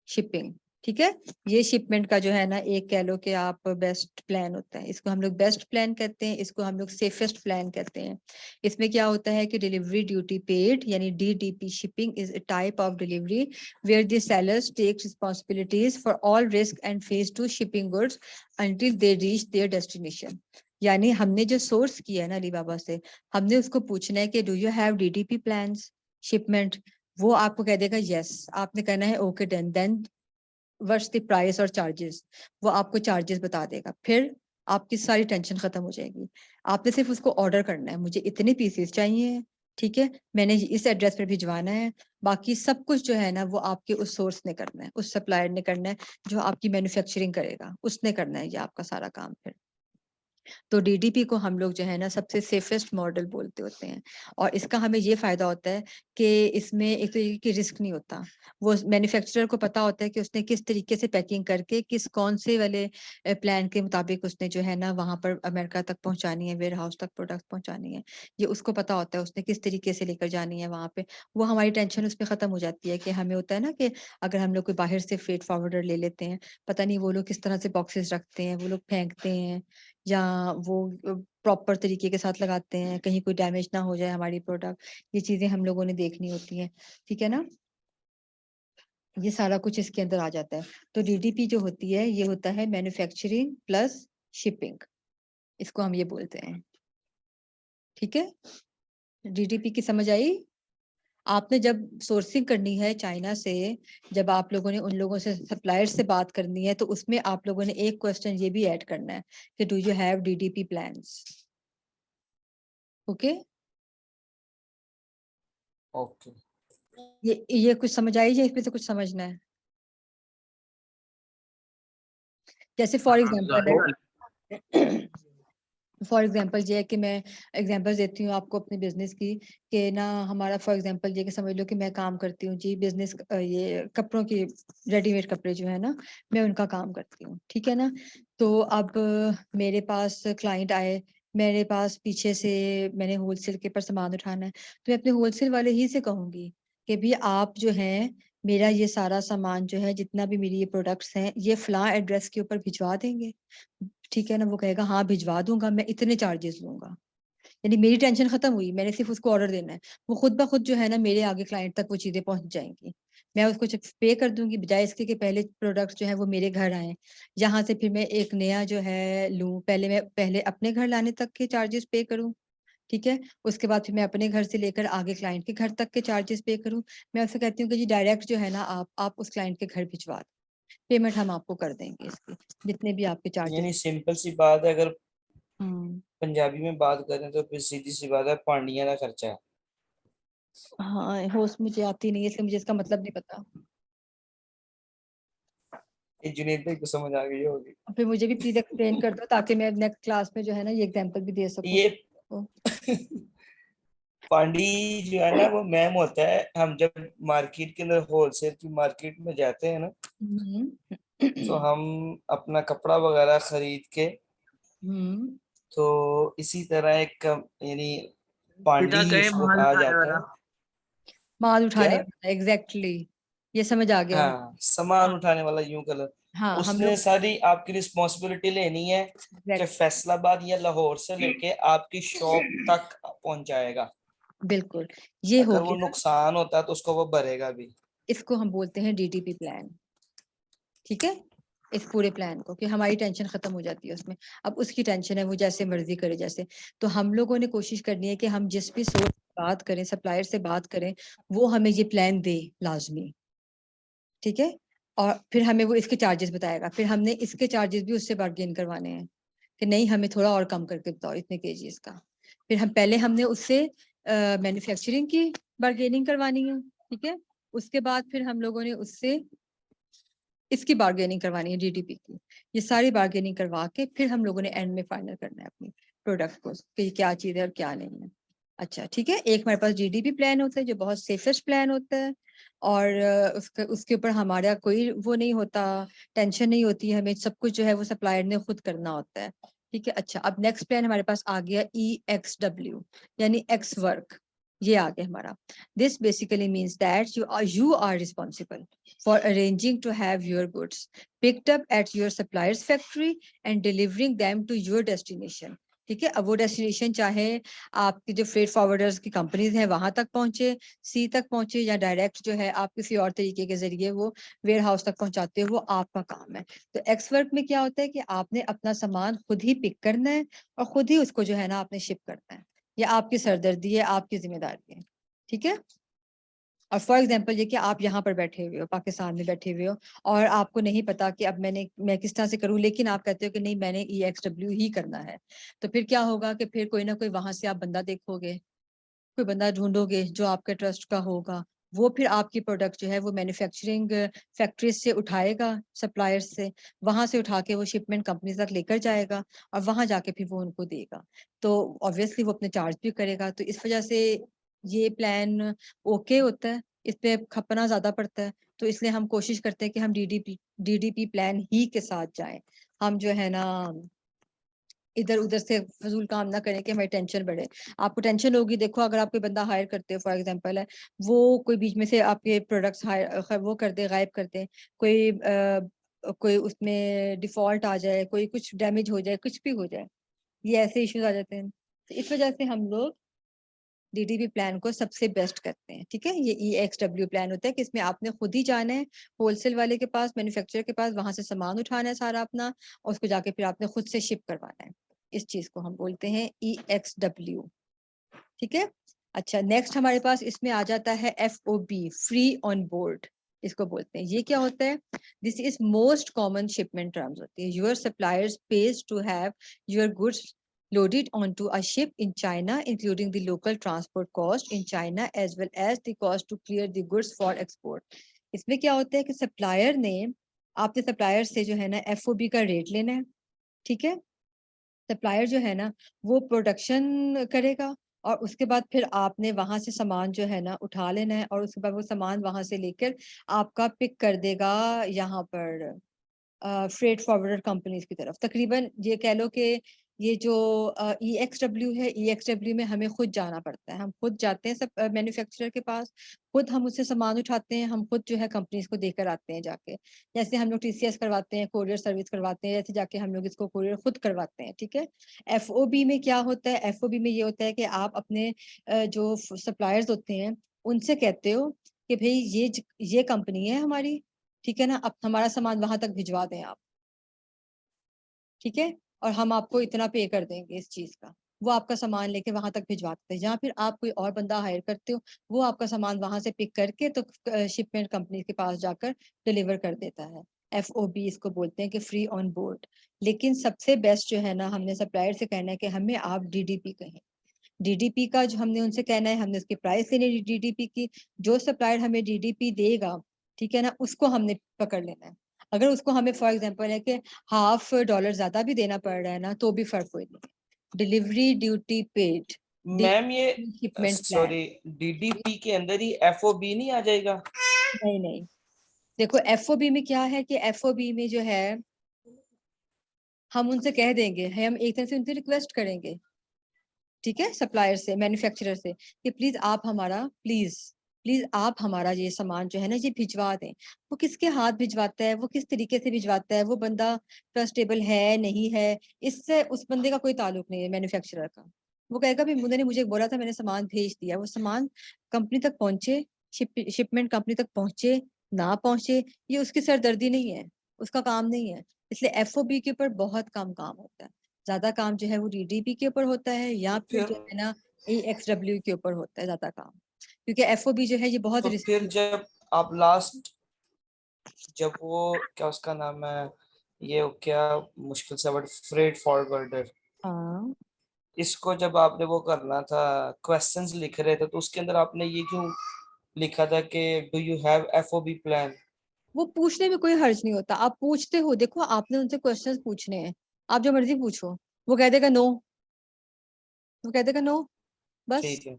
शिपिंग। ठीक है, ये शिपमेंट का जो है ना, एक कह लो कि आप बेस्ट प्लान होता है, इसको हम लोग बेस्ट प्लान कहते हैं, इसको हम लोग सेफेस्ट प्लान कहते हैं। इसमें क्या होता है कि डिलीवरी ड्यूटी पेड यानी DDP shipping is a type of delivery where the sellers take responsibilities for all risk and face to shipping goods until they reach their destination. यानी हमने जो सोर्स किया है ना अलीबाबा से, हमने उसको पूछना है कि do you have DDP plans shipment, वो आपको कह देगा यस, आपने कहना है ओके डन, देन वर्ष द प्राइस और चार्जेस, वो आपको चार्जेस बता देगा। फिर आपकी सारी टेंशन खत्म हो जाएगी। आपने सिर्फ उसको ऑर्डर करना है, मुझे इतने पीसेस चाहिए, ठीक है, मैंने इस एड्रेस पर भिजवाना है, बाकी सब कुछ जो है ना वो आपके उस सोर्स ने करना है, उस सप्लायर ने करना है, जो आपकी मैन्युफैक्चरिंग करेगा उसने करना है ये आपका सारा काम। फिर तो डीडीपी को हम लोग जो है ना सबसे सेफेस्ट मॉडल बोलते होते हैं। और इसका हमें ये फायदा होता है कि इसमें एक तरीके की रिस्क नहीं होता। वो मैन्युफैक्चरर को पता होता है कि उसने किस तरीके से पैकिंग करके किस कौन से वाले प्लान के मुताबिक उसने जो है ना वहां पर अमेरिका तक पहुंचानी है, वेयर हाउस तक प्रोडक्ट पहुंचानी है, ये उसको पता होता है, उसने किस तरीके से लेकर जानी है वहां पे। वो हमारी टेंशन उस पर खत्म हो जाती है कि हमें होता है ना कि अगर हम लोग कोई बाहर से फ्रेट फॉरवर्डर ले लेते हैं, पता नहीं वो लोग किस तरह से बॉक्सेस रखते हैं, वो लोग फेंकते हैं या वो प्रॉपर तरीके के साथ लगाते हैं, कहीं कोई डैमेज ना हो जाए हमारी प्रोडक्ट, ये चीजें हम लोगों ने देखनी होती हैं। ठीक है ना, ये सारा कुछ इसके अंदर आ जाता है। तो डीडीपी जो होती है ये होता है मैन्युफैक्चरिंग प्लस शिपिंग, इसको हम ये बोलते हैं। ठीक है, डीडीपी की समझ आई? आपने जब सोर्सिंग करनी है चाइना से, जब आप लोगों ने उन लोगों से सप्लायर से बात करनी है, तो उसमें आप लोगों ने एक क्वेश्चन ये भी ऐड करना है कि do you have DDP plans. Okay, okay. ये कुछ समझ आई या इसमें से कुछ समझना है? जैसे फॉर एग्जांपल है, फॉर एग्जांपल ये है कि मैं एग्जांपल देती हूँ आपको अपने बिजनेस की, कि ना हमारा फॉर एग्जांपल ये कि समझ लो कि मैं काम करती हूँ जी बिजनेस, ये कपड़ों की, रेडीमेड कपड़े जो है ना, मैं उनका काम करती हूँ। ठीक है ना, तो अब मेरे पास क्लाइंट आए, मेरे पास पीछे से मैंने होलसेल के पर सामान उठाना है, तो मैं अपने होलसेल वाले ही से कहूंगी कि भी आप जो है मेरा ये सारा सामान जो है, जितना भी मेरी ये प्रोडक्ट्स हैं, ये फलां एड्रेस के ऊपर भिजवा देंगे। ठीक है ना, वो कहेगा हाँ भिजवा दूंगा, मैं इतने चार्जेस लूंगा। यानी मेरी टेंशन खत्म हुई, मैंने सिर्फ उसको ऑर्डर देना है, वो खुद ब खुद जो है ना मेरे आगे क्लाइंट तक वो चीजें पहुंच जाएंगी। मैं उसको जब पे कर दूंगी, बजाय इसके कि पहले प्रोडक्ट्स जो है वो मेरे घर आए, यहाँ से फिर मैं एक नया जो है लूं, पहले मैं पहले अपने घर लाने तक के चार्जेस पे करूं। ठीक है, उसके बाद फिर मैं अपने घर से लेकर आगे क्लाइंट के घर तक के चार्जेस पे करूं। मैं उससे कहती हूँ कि जी डायरेक्ट जो है ना आप उस क्लाइंट के घर भिजवा दें, पेमेंट हम आपको कर देंगे इसकी, जितने भी आपके चार्जेस। यानी सिंपल सी बात है, अगर पंजाबी में बात करें तो फिर सीधी सी बात है, पांडिया का खर्चा है। हाँ होस्ट मुझे आती नहीं है, इसलिए मुझे इसका मतलब नहीं पता। ये जुनेद भाई को समझ आ गई होगी। फिर मुझे भी प्लीज एक्सप्लेन कर दो ताकि मैं नेक्स्ट क्लास में जो है ना ये एग्जांपल भी दे सकूं। ये ओ, पांडी जो है ना वो मैम होता है, हम जब मार्केट के अंदर होलसेल की मार्केट में जाते हैं ना, हम्म तो हम अपना कपड़ा वगैरह खरीद के, हम्म तो इसी तरह एक यानी पांडी सीधा ही गए उसको माल कहा उठाने जाता वाला। है। माल क्या? उठाने वाला, एग्जैक्टली ये समझ आ गया मुझे। हाँ, सामान हाँ उठाने वाला यूं कलर। हाँ हम उसने लोग सारी आपकी रिस्पॉन्सिबिलिटी लेनी है कि एग्जैक्ट फैसलाबाद या लाहौर से लेके आपकी शॉप तक पहुंचाएगा। बिल्कुल ये हो अगर वो गया। नुकसान होता है तो उसको वो भरेगा भी। इसको हम बोलते हैं डीटीपी प्लान। ठीक है, इस पूरे प्लान को कि हमारी टेंशन खत्म हो जाती है उसमें। अब उसकी टेंशन है, वो जैसे मर्जी करे जैसे। तो हम लोगों ने कोशिश करनी है कि हम जिस भी सोर्स बात करें, सप्लायर से बात करें, वो हमें ये प्लान दे लाजमी। ठीक है, और फिर हमें वो इसके चार्जेस बताएगा, फिर हमने इसके चार्जेस भी उससे बार्गेन करवाने हैं कि नहीं हमें थोड़ा और कम करके बताओ इतने केजीज का। फिर हमने उससे मैन्युफैक्चरिंग की बार्गेनिंग करवानी है। ठीक है, उसके बाद फिर हम लोगों ने उससे इसकी बार्गेनिंग करवानी है डीटीपी की। ये सारी बार्गेनिंग करवा के फिर हम लोगों ने एंड में फाइनल करना है अपनी प्रोडक्ट को कि क्या चीज है और क्या नहीं है। अच्छा ठीक है, एक हमारे पास जीडीपी प्लान होता है जो बहुत सेफेस्ट प्लान होता है, और उसके ऊपर हमारा कोई वो नहीं होता, टेंशन नहीं होती है, हमें सब कुछ जो है वो सप्लायर ने खुद करना होता है। ठीक है, अच्छा अब नेक्स्ट प्लान हमारे पास आ गया EXW, यानी एक्स वर्क। ये आ गया हमारा। This basically means that you are responsible for arranging to have your goods picked up at your supplier's factory and delivering them to your destination। ठीक है, अब वो डेस्टिनेशन चाहे आपकी जो फ्रेट फॉरवर्डर्स की कंपनीज हैं वहां तक पहुंचे, सी तक पहुंचे, या डायरेक्ट जो है आप किसी और तरीके के जरिए वो वेयर हाउस तक पहुंचाते हो, वो आपका काम है। तो एक्स वर्क में क्या होता है कि आपने अपना सामान खुद ही पिक करना है और खुद ही उसको जो है ना आपने शिप करना है। ये आपकी सरदर्दी है, आपकी जिम्मेदारी है। ठीक है, और फॉर एग्जाम्पल ये कि आप यहाँ पर बैठे हुए हो, पाकिस्तान में बैठे हुए हो, और आपको नहीं पता कि अब मैं किस तरह से करूँ, लेकिन आप कहते हो कि नहीं मैंने EXW ही करना है। तो फिर क्या होगा कि फिर कोई ना कोई वहां से आप बंदा देखोगे, कोई बंदा ढूंढोगे जो आपके ट्रस्ट का होगा। वो फिर आपकी प्रोडक्ट जो है वो मैन्युफैक्चरिंग फैक्ट्री से उठाएगा, सप्लायर से, वहां से उठा के वो शिपमेंट कंपनी तक लेकर जाएगा, और वहां जाके फिर वो उनको देगा। तो ऑब्वियसली वो अपने चार्ज भी करेगा। तो इस वजह से ये प्लान ओके होता है, इस पे खपना ज्यादा पड़ता है। तो इसलिए हम कोशिश करते हैं कि हम डीडीपी प्लान ही के साथ जाएं। हम जो है ना इधर उधर से फजूल काम ना करें कि हमारी टेंशन बढ़े। आपको टेंशन होगी, देखो अगर आप कोई बंदा हायर करते हो, फॉर एग्जांपल है, वो कोई बीच में से आपके प्रोडक्ट्स हायर वो कर दे, गायब कर दे, कोई उसमें डिफॉल्ट आ जाए, कोई कुछ डैमेज हो जाए, कुछ भी हो जाए, ये ऐसे इश्यूज आ जाते हैं। तो इस वजह से हम लोग डीडीपी प्लान को सबसे बेस्ट करते हैं। ठीक है, ये EXW प्लान होता है कि इसमें आपने खुद ही जाना है होलसेल वाले के पास, मैन्युफैक्चरर के पास, वहां से सामान उठाना है सारा अपना, और उसको जाके फिर आपने खुद से शिप करवाना है। इस चीज को हम बोलते हैं EXW। ठीक है, अच्छा नेक्स्ट हमारे पास इसमें आ जाता है FOB, फ्री ऑन बोर्ड, इसको बोलते हैं। ये क्या होता है? This is most common shipment terms होती है। Your suppliers pays to have your goods loaded onto a ship in China, including the local transport cost in China as well as the cost to clear the goods for export। इसमें क्या होता है कि supplier ने, आपने supplier से जो है ना FOB का रेट लेना है। ठीक है, सप्लायर जो है ना वो प्रोडक्शन करेगा, और उसके बाद फिर आपने वहां से सामान जो है ना उठा लेना है, और उसके बाद वो सामान वहां से लेकर आपका पिक कर देगा यहाँ पर फ्रेट फॉरवर्डर कंपनीज की तरफ। तकरीबन ये कह लो कि ये जो EXW है, EXW में हमें खुद जाना पड़ता है, हम खुद जाते हैं सब मैन्युफैक्चरर के पास, खुद हम उससे सामान उठाते हैं, हम खुद जो है कंपनीज को देकर आते हैं जाके। जैसे हम लोग TCS करवाते हैं, कोरियर सर्विस करवाते हैं, ऐसे जाके हम लोग इसको कोरियर खुद करवाते हैं। ठीक है, FOB में क्या होता है? FOB में ये होता है कि आप अपने जो सप्लायर्स होते हैं उनसे कहते हो कि भाई ये कंपनी है हमारी, ठीक है ना, अब हमारा सामान वहां तक भिजवा दें आप। ठीक है, और हम आपको इतना पे कर देंगे इस चीज का। वो आपका सामान लेके वहां तक भिजवाते हैं, जहाँ फिर आप कोई और बंदा हायर करते हो, वो आपका सामान वहां से पिक करके तो शिपमेंट कंपनी के पास जाकर डिलीवर कर देता है। FOB इसको बोलते हैं कि फ्री ऑन बोर्ड। लेकिन सबसे बेस्ट जो है ना, हमने सप्लायर से कहना है कि हमें आप DDP कहें। DDP का जो हमने उनसे कहना है, हमने उसकी प्राइस देनी है DDP की। जो सप्लायर हमें DDP देगा, ठीक है ना, उसको हमने पकड़ लेना है। अगर उसको हमें फॉर एग्जांपल है कि $50 ज्यादा भी देना पड़ रहा है ना, तो भी फर्क कोई नहीं है। डिलीवरी ड्यूटी पेड, मैम ये शिपमेंट प्लान। सॉरी DDP के अंदर ही FOB नहीं आ जाएगा? नहीं नहीं, देखो FOB में क्या है कि FOB में जो है, हम उनसे कह देंगे, हम एक तरह से उनसे रिक्वेस्ट करेंगे, ठीक है, सप्लायर से, मैन्युफैक्चरर से, कि प्लीज आप हमारा ये सामान जो है ना, ये भिजवा दें। वो किसके हाथ भिजवाता है, वो किस तरीके से भिजवाता है, वो बंदा ट्रस्टेबल है नहीं है, इससे उस बंदे का कोई ताल्लुक नहीं है मैन्युफैक्चरर का। वो कहेगा भी मुझे मुझे बोला था, मैंने सामान भेज दिया, वो सामान कंपनी तक पहुंचे, शिपमेंट कंपनी तक पहुंचे ना पहुंचे, ये उसकी सरदर्दी नहीं है, उसका काम नहीं है। इसलिए FOB के ऊपर बहुत कम काम होता है। ज्यादा काम जो है वो DDP के ऊपर होता है, या फिर फिर जो है ना EXW के ऊपर होता है ज्यादा काम, क्योंकि FOB जो है ये बहुत तो फिर रिस्की। जब आप लास्ट, जब वो क्या उसका नाम है, ये क्या मुश्किल सा वर्ड, फ्रेट फॉरवर्डर, हाँ, इसको जब आपने वो करना था, क्वेश्चंस लिख रहे थे, तो उसके अंदर आपने ये क्यों लिखा था कि do you have FOB plan? वो पूछने में कोई हर्ज नहीं होता, आप पूछते हो, देखो आपने उनसे क्वेश्चंस पूछने हैं, आप जो मर्जी पूछो, वो कह देगा नो, वो कह देगा नो, बस। ठीक है।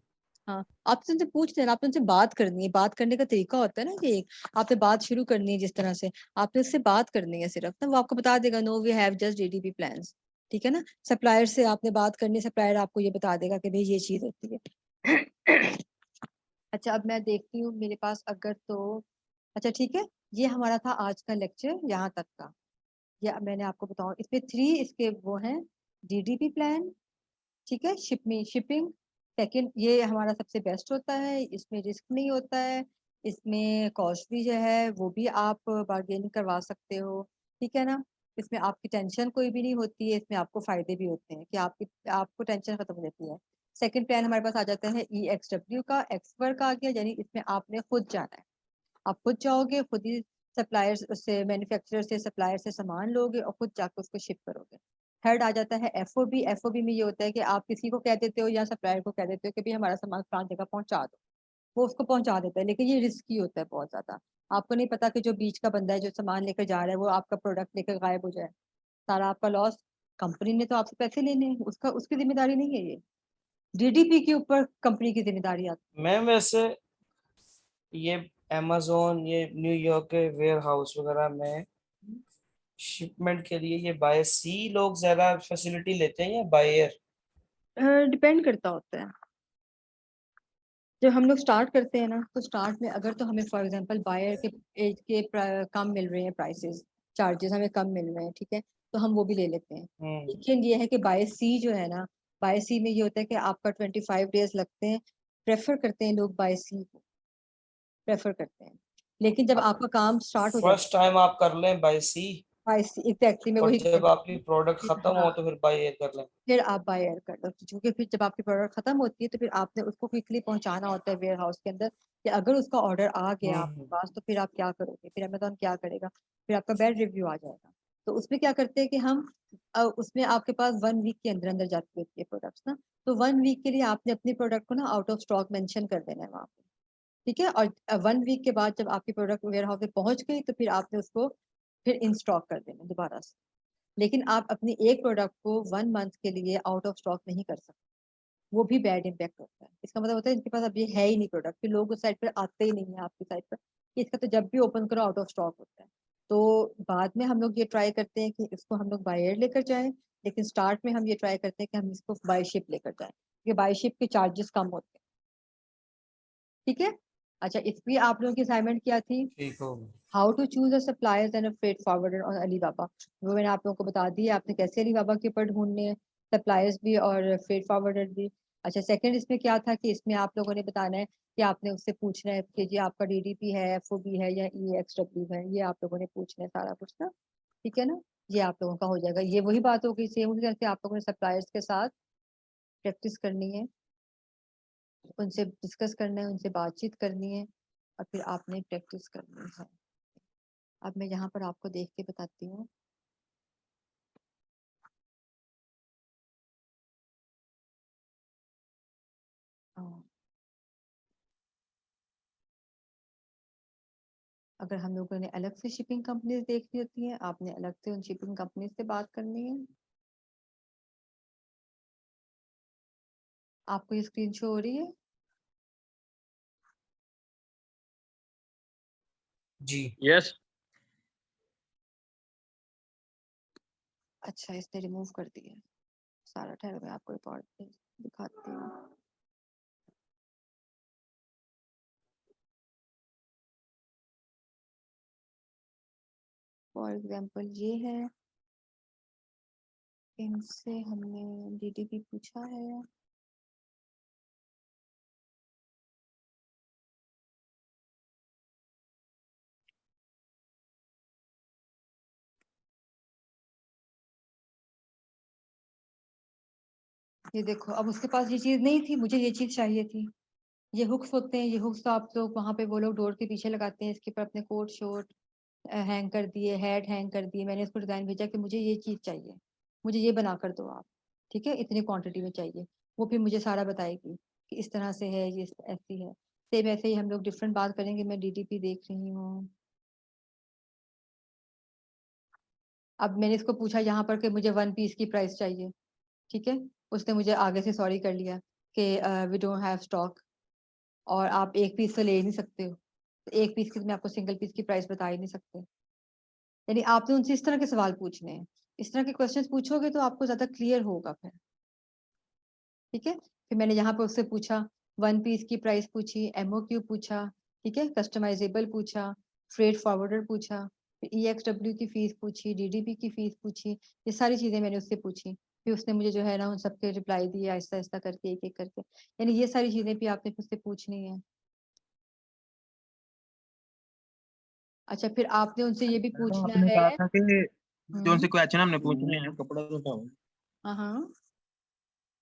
हाँ, आपसे उनसे पूछते हैं, आपने उनसे बात करनी है, बात करने का तरीका होता है ना कि आपने बात शुरू करनी है जिस तरह से, आपने उससे बात करनी है सिर्फ ना, वो आपको बता देगा no we have just DDP plans, ठीक है ना। सप्लायर से आपने बात करनी है, सप्लायर आपको ये बता देगा कि भाई ये चीज होती है। अच्छा, अब मैं देखती हूँ मेरे पास अगर तो, अच्छा ठीक है, ये हमारा था आज का लेक्चर यहाँ तक का। या मैंने आपको बताऊँ, इसमें 3 इसके वो हैं, DDP प्लान, ठीक है, शिपिंग सेकंड, ये हमारा सबसे बेस्ट होता है, इसमें रिस्क नहीं होता है, इसमें कॉस्ट भी जो है वो भी आप बार्गेनिंग करवा सकते हो, ठीक है ना। इसमें आपकी टेंशन कोई भी नहीं होती है, इसमें आपको फायदे भी होते हैं कि आपको टेंशन खत्म हो जाती है। सेकंड प्लान हमारे पास आ जाता है EXW का, एक्सवर्क आ गया, यानी इसमें आपने खुद जाना है, आप खुद जाओगे, खुद ही सप्लायर से, मैन्युफैक्चरर से, सप्लायर से सामान लोगे और खुद जाकर उसको शिप करोगे। थर्ड आ जाता है FOB में ये होता है कि आप किसी को कह देते हो या सप्लायर को कह देते हो कि भाई हमारा सामान फलानी जगह पहुंचा दो, वो उसको पहुंचा देता है, लेकिन ये रिस्की होता है बहुत ज्यादा। आपको नहीं पता कि जो बीच का बंदा है जो सामान लेकर जा रहा है, वो आपका प्रोडक्ट लेकर गायब हो जाए, सारा आपका लॉस। कंपनी ने तो आपसे पैसे लेने हैं, उसका उसकी जिम्मेदारी नहीं है ये, DDP के ऊपर कंपनी की जिम्मेदारी आती मैम वैसे ये अमेज़न, ये न्यूयॉर्क के वेयर हाउस वगैरह में है। शिपमेंट के लिए ये बाय सी लोग ज्यादा फैसिलिटी लेते हैं या बाय एयर? डिपेंड करता होता है। जब हम लोग स्टार्ट करते हैं ना, तो स्टार्ट में अगर तो हमें फॉर एग्जांपल बायर के एज के कम मिल रहे हैं, प्राइसेस चार्जेस हमें कम मिल रहे हैं, ठीक है, तो हम वो भी ले लेते हैं। लेकिन ये है कि बाय सी जो है ना, बाय सी में ये होता है कि आपका 25 डेज लगते हैं, प्रेफर करते हैं लोग बाय सी को, प्रेफर करते हैं। लेकिन जब आपका काम स्टार्ट हो जाता फर्स्ट टाइम आप कर लें बाय सी, है बाय सी, एग्जैक्टली मैं और वही जब आपकी कहती प्रोडक्ट हूँ। खत्म हो हाँ, तो फिर बाय एयर कर लें। फिर आप बाय एयर कर लो, क्योंकि फिर जब आपकी प्रोडक्ट खत्म होती है तो फिर आपने उसको क्विकली पहुंचाना होता है वेयर हाउस के अंदर, कि अगर उसका ऑर्डर आ गया आपके हम्म। पास तो फिर आप क्या करोगे, फिर अमेज़न क्या करेगा, फिर आपका बैड रिव्यू आ जाएगा। तो उसमें क्या करते हैं कि हम उसमें आपके पास 1 वीक के अंदर अंदर जाती होती है प्रोडक्ट्स ना, तो 1 वीक के लिए आपने अपनी प्रोडक्ट को ना आउट ऑफ स्टॉक मेंशन कर देना है वहाँ पे, ठीक है। और 1 वीक के बाद जब आपकी प्रोडक्ट वेयर हाउस में पहुंच गई तो फिर आपने उसको फिर इन स्टॉक कर देना दोबारा से। लेकिन आप अपनी एक प्रोडक्ट को 1 मंथ के लिए आउट ऑफ स्टॉक नहीं कर सकते, वो भी बैड इम्पैक्ट होता है। इसका मतलब होता है इनके पास अब ये है ही नहीं प्रोडक्ट, फिर लोग उस साइड पर आते ही नहीं है आपकी साइड पर, कि इसका तो जब भी ओपन करो आउट ऑफ स्टॉक होता है। तो बाद में हम लोग ये ट्राई करते हैं कि इसको हम लोग बाय एयर लेकर जाएं, लेकिन स्टार्ट में हम ये ट्राई करते हैं कि हम इसको बाय शिप लेकर जाएं, क्योंकि बाय शिप के चार्जेस कम होते हैं, ठीक है। अच्छा, इस भी आप लोगों की असाइनमेंट क्या थी, ठीक हो। How to choose a suppliers and a freight forwarder on Alibaba. वो मैंने आप लोगों को बता दिया आपने कैसे अलीबाबा के ऊपर ढूंढने हैं, सप्लायर्स भी और फ्रेट फॉरवर्डर भी। अच्छा, सेकंड इसमें क्या था कि इसमें आप लोगों ने बताना है कि आपने उससे पूछना है कि जी आपका DDP है, FOB है या EXW है, ये आप लोगों ने पूछना है सारा कुछ ना, ठीक है ना। ये आप लोगों का हो जाएगा, ये वही बात हो गई सेम उसी तरह से आप लोगों ने सप्लायर्स के साथ प्रैक्टिस करनी है, उनसे डिस्कस करना है, उनसे बातचीत करनी है, और फिर आपने प्रैक्टिस करनी है। अब मैं यहाँ पर आपको देख के बताती हूँ। हाँ, अगर हम लोगों ने अलग से शिपिंग कंपनीज देखनी होती है, आपने अलग से उन शिपिंग कंपनी से बात करनी है। आपको ये स्क्रीन शो हो रही है? जी यस। अच्छा, इसने रिमूव कर दिया सारा। ठहरो, मैं आपको रिकॉर्ड दिखाती हूँ। फॉर एग्जाम्पल ये है, इनसे हमने डीडीपी पूछा है। ये देखो, अब उसके पास ये चीज नहीं थी, मुझे ये चीज चाहिए थी। ये हुक्स होते हैं, ये हुक्स तो आप लोग वहां पे वो लोग डोर के पीछे लगाते हैं। इसके ऊपर अपने कोट शोट हैंग कर दिए, हेड हैंग कर दिए। मैंने इसको डिजाइन भेजा कि मुझे ये चीज चाहिए, मुझे ये बना कर दो आप, ठीक है, इतनी क्वांटिटी में चाहिए। वो फिर मुझे सारा बताएगी कि इस तरह से है, ये ऐसी है। सेम ऐसे ही हम लोग डिफरेंट बात करेंगे। मैं डीडीपी देख रही हूँ। अब मैंने इसको पूछा यहाँ पर कि मुझे 1 पीस की प्राइस चाहिए, ठीक है। उसने मुझे आगे से सॉरी कर लिया कि वी डोंट हैव स्टॉक, और आप 1 पीस तो ले ही नहीं सकते हो, तो 1 पीस की तो मैं आपको सिंगल पीस की प्राइस बता ही नहीं सकते। यानी आपने उनसे इस तरह के सवाल पूछने हैं। इस तरह के क्वेश्चंस पूछोगे तो आपको ज्यादा क्लियर होगा फिर, ठीक है। फिर मैंने यहाँ पे उससे पूछा, 1 पीस की प्राइस पूछी, एमओक्यू पूछा, ठीक है, कस्टमाइजेबल पूछा, फ्रेट फॉरवर्डर पूछा, फिर ईएक्सडब्ल्यू की फीस पूछी, डीडीपी की फीस पूछी। ये सारी चीजें मैंने उससे पूछी। फिर उसने मुझे जो है ना उन सबके रिप्लाई दिए आहिस्ता आहिस्ता करके, एक एक करके। यानी ये सारी चीजें भी आपने मुझसे पूछनी है। अच्छा, फिर आपने उनसे ये भी पूछना आपने है। कहा था कि जो उनसे हम्म, क्वेश्चन हमने पूछने हैं कपड़ा तो हाँ हाँ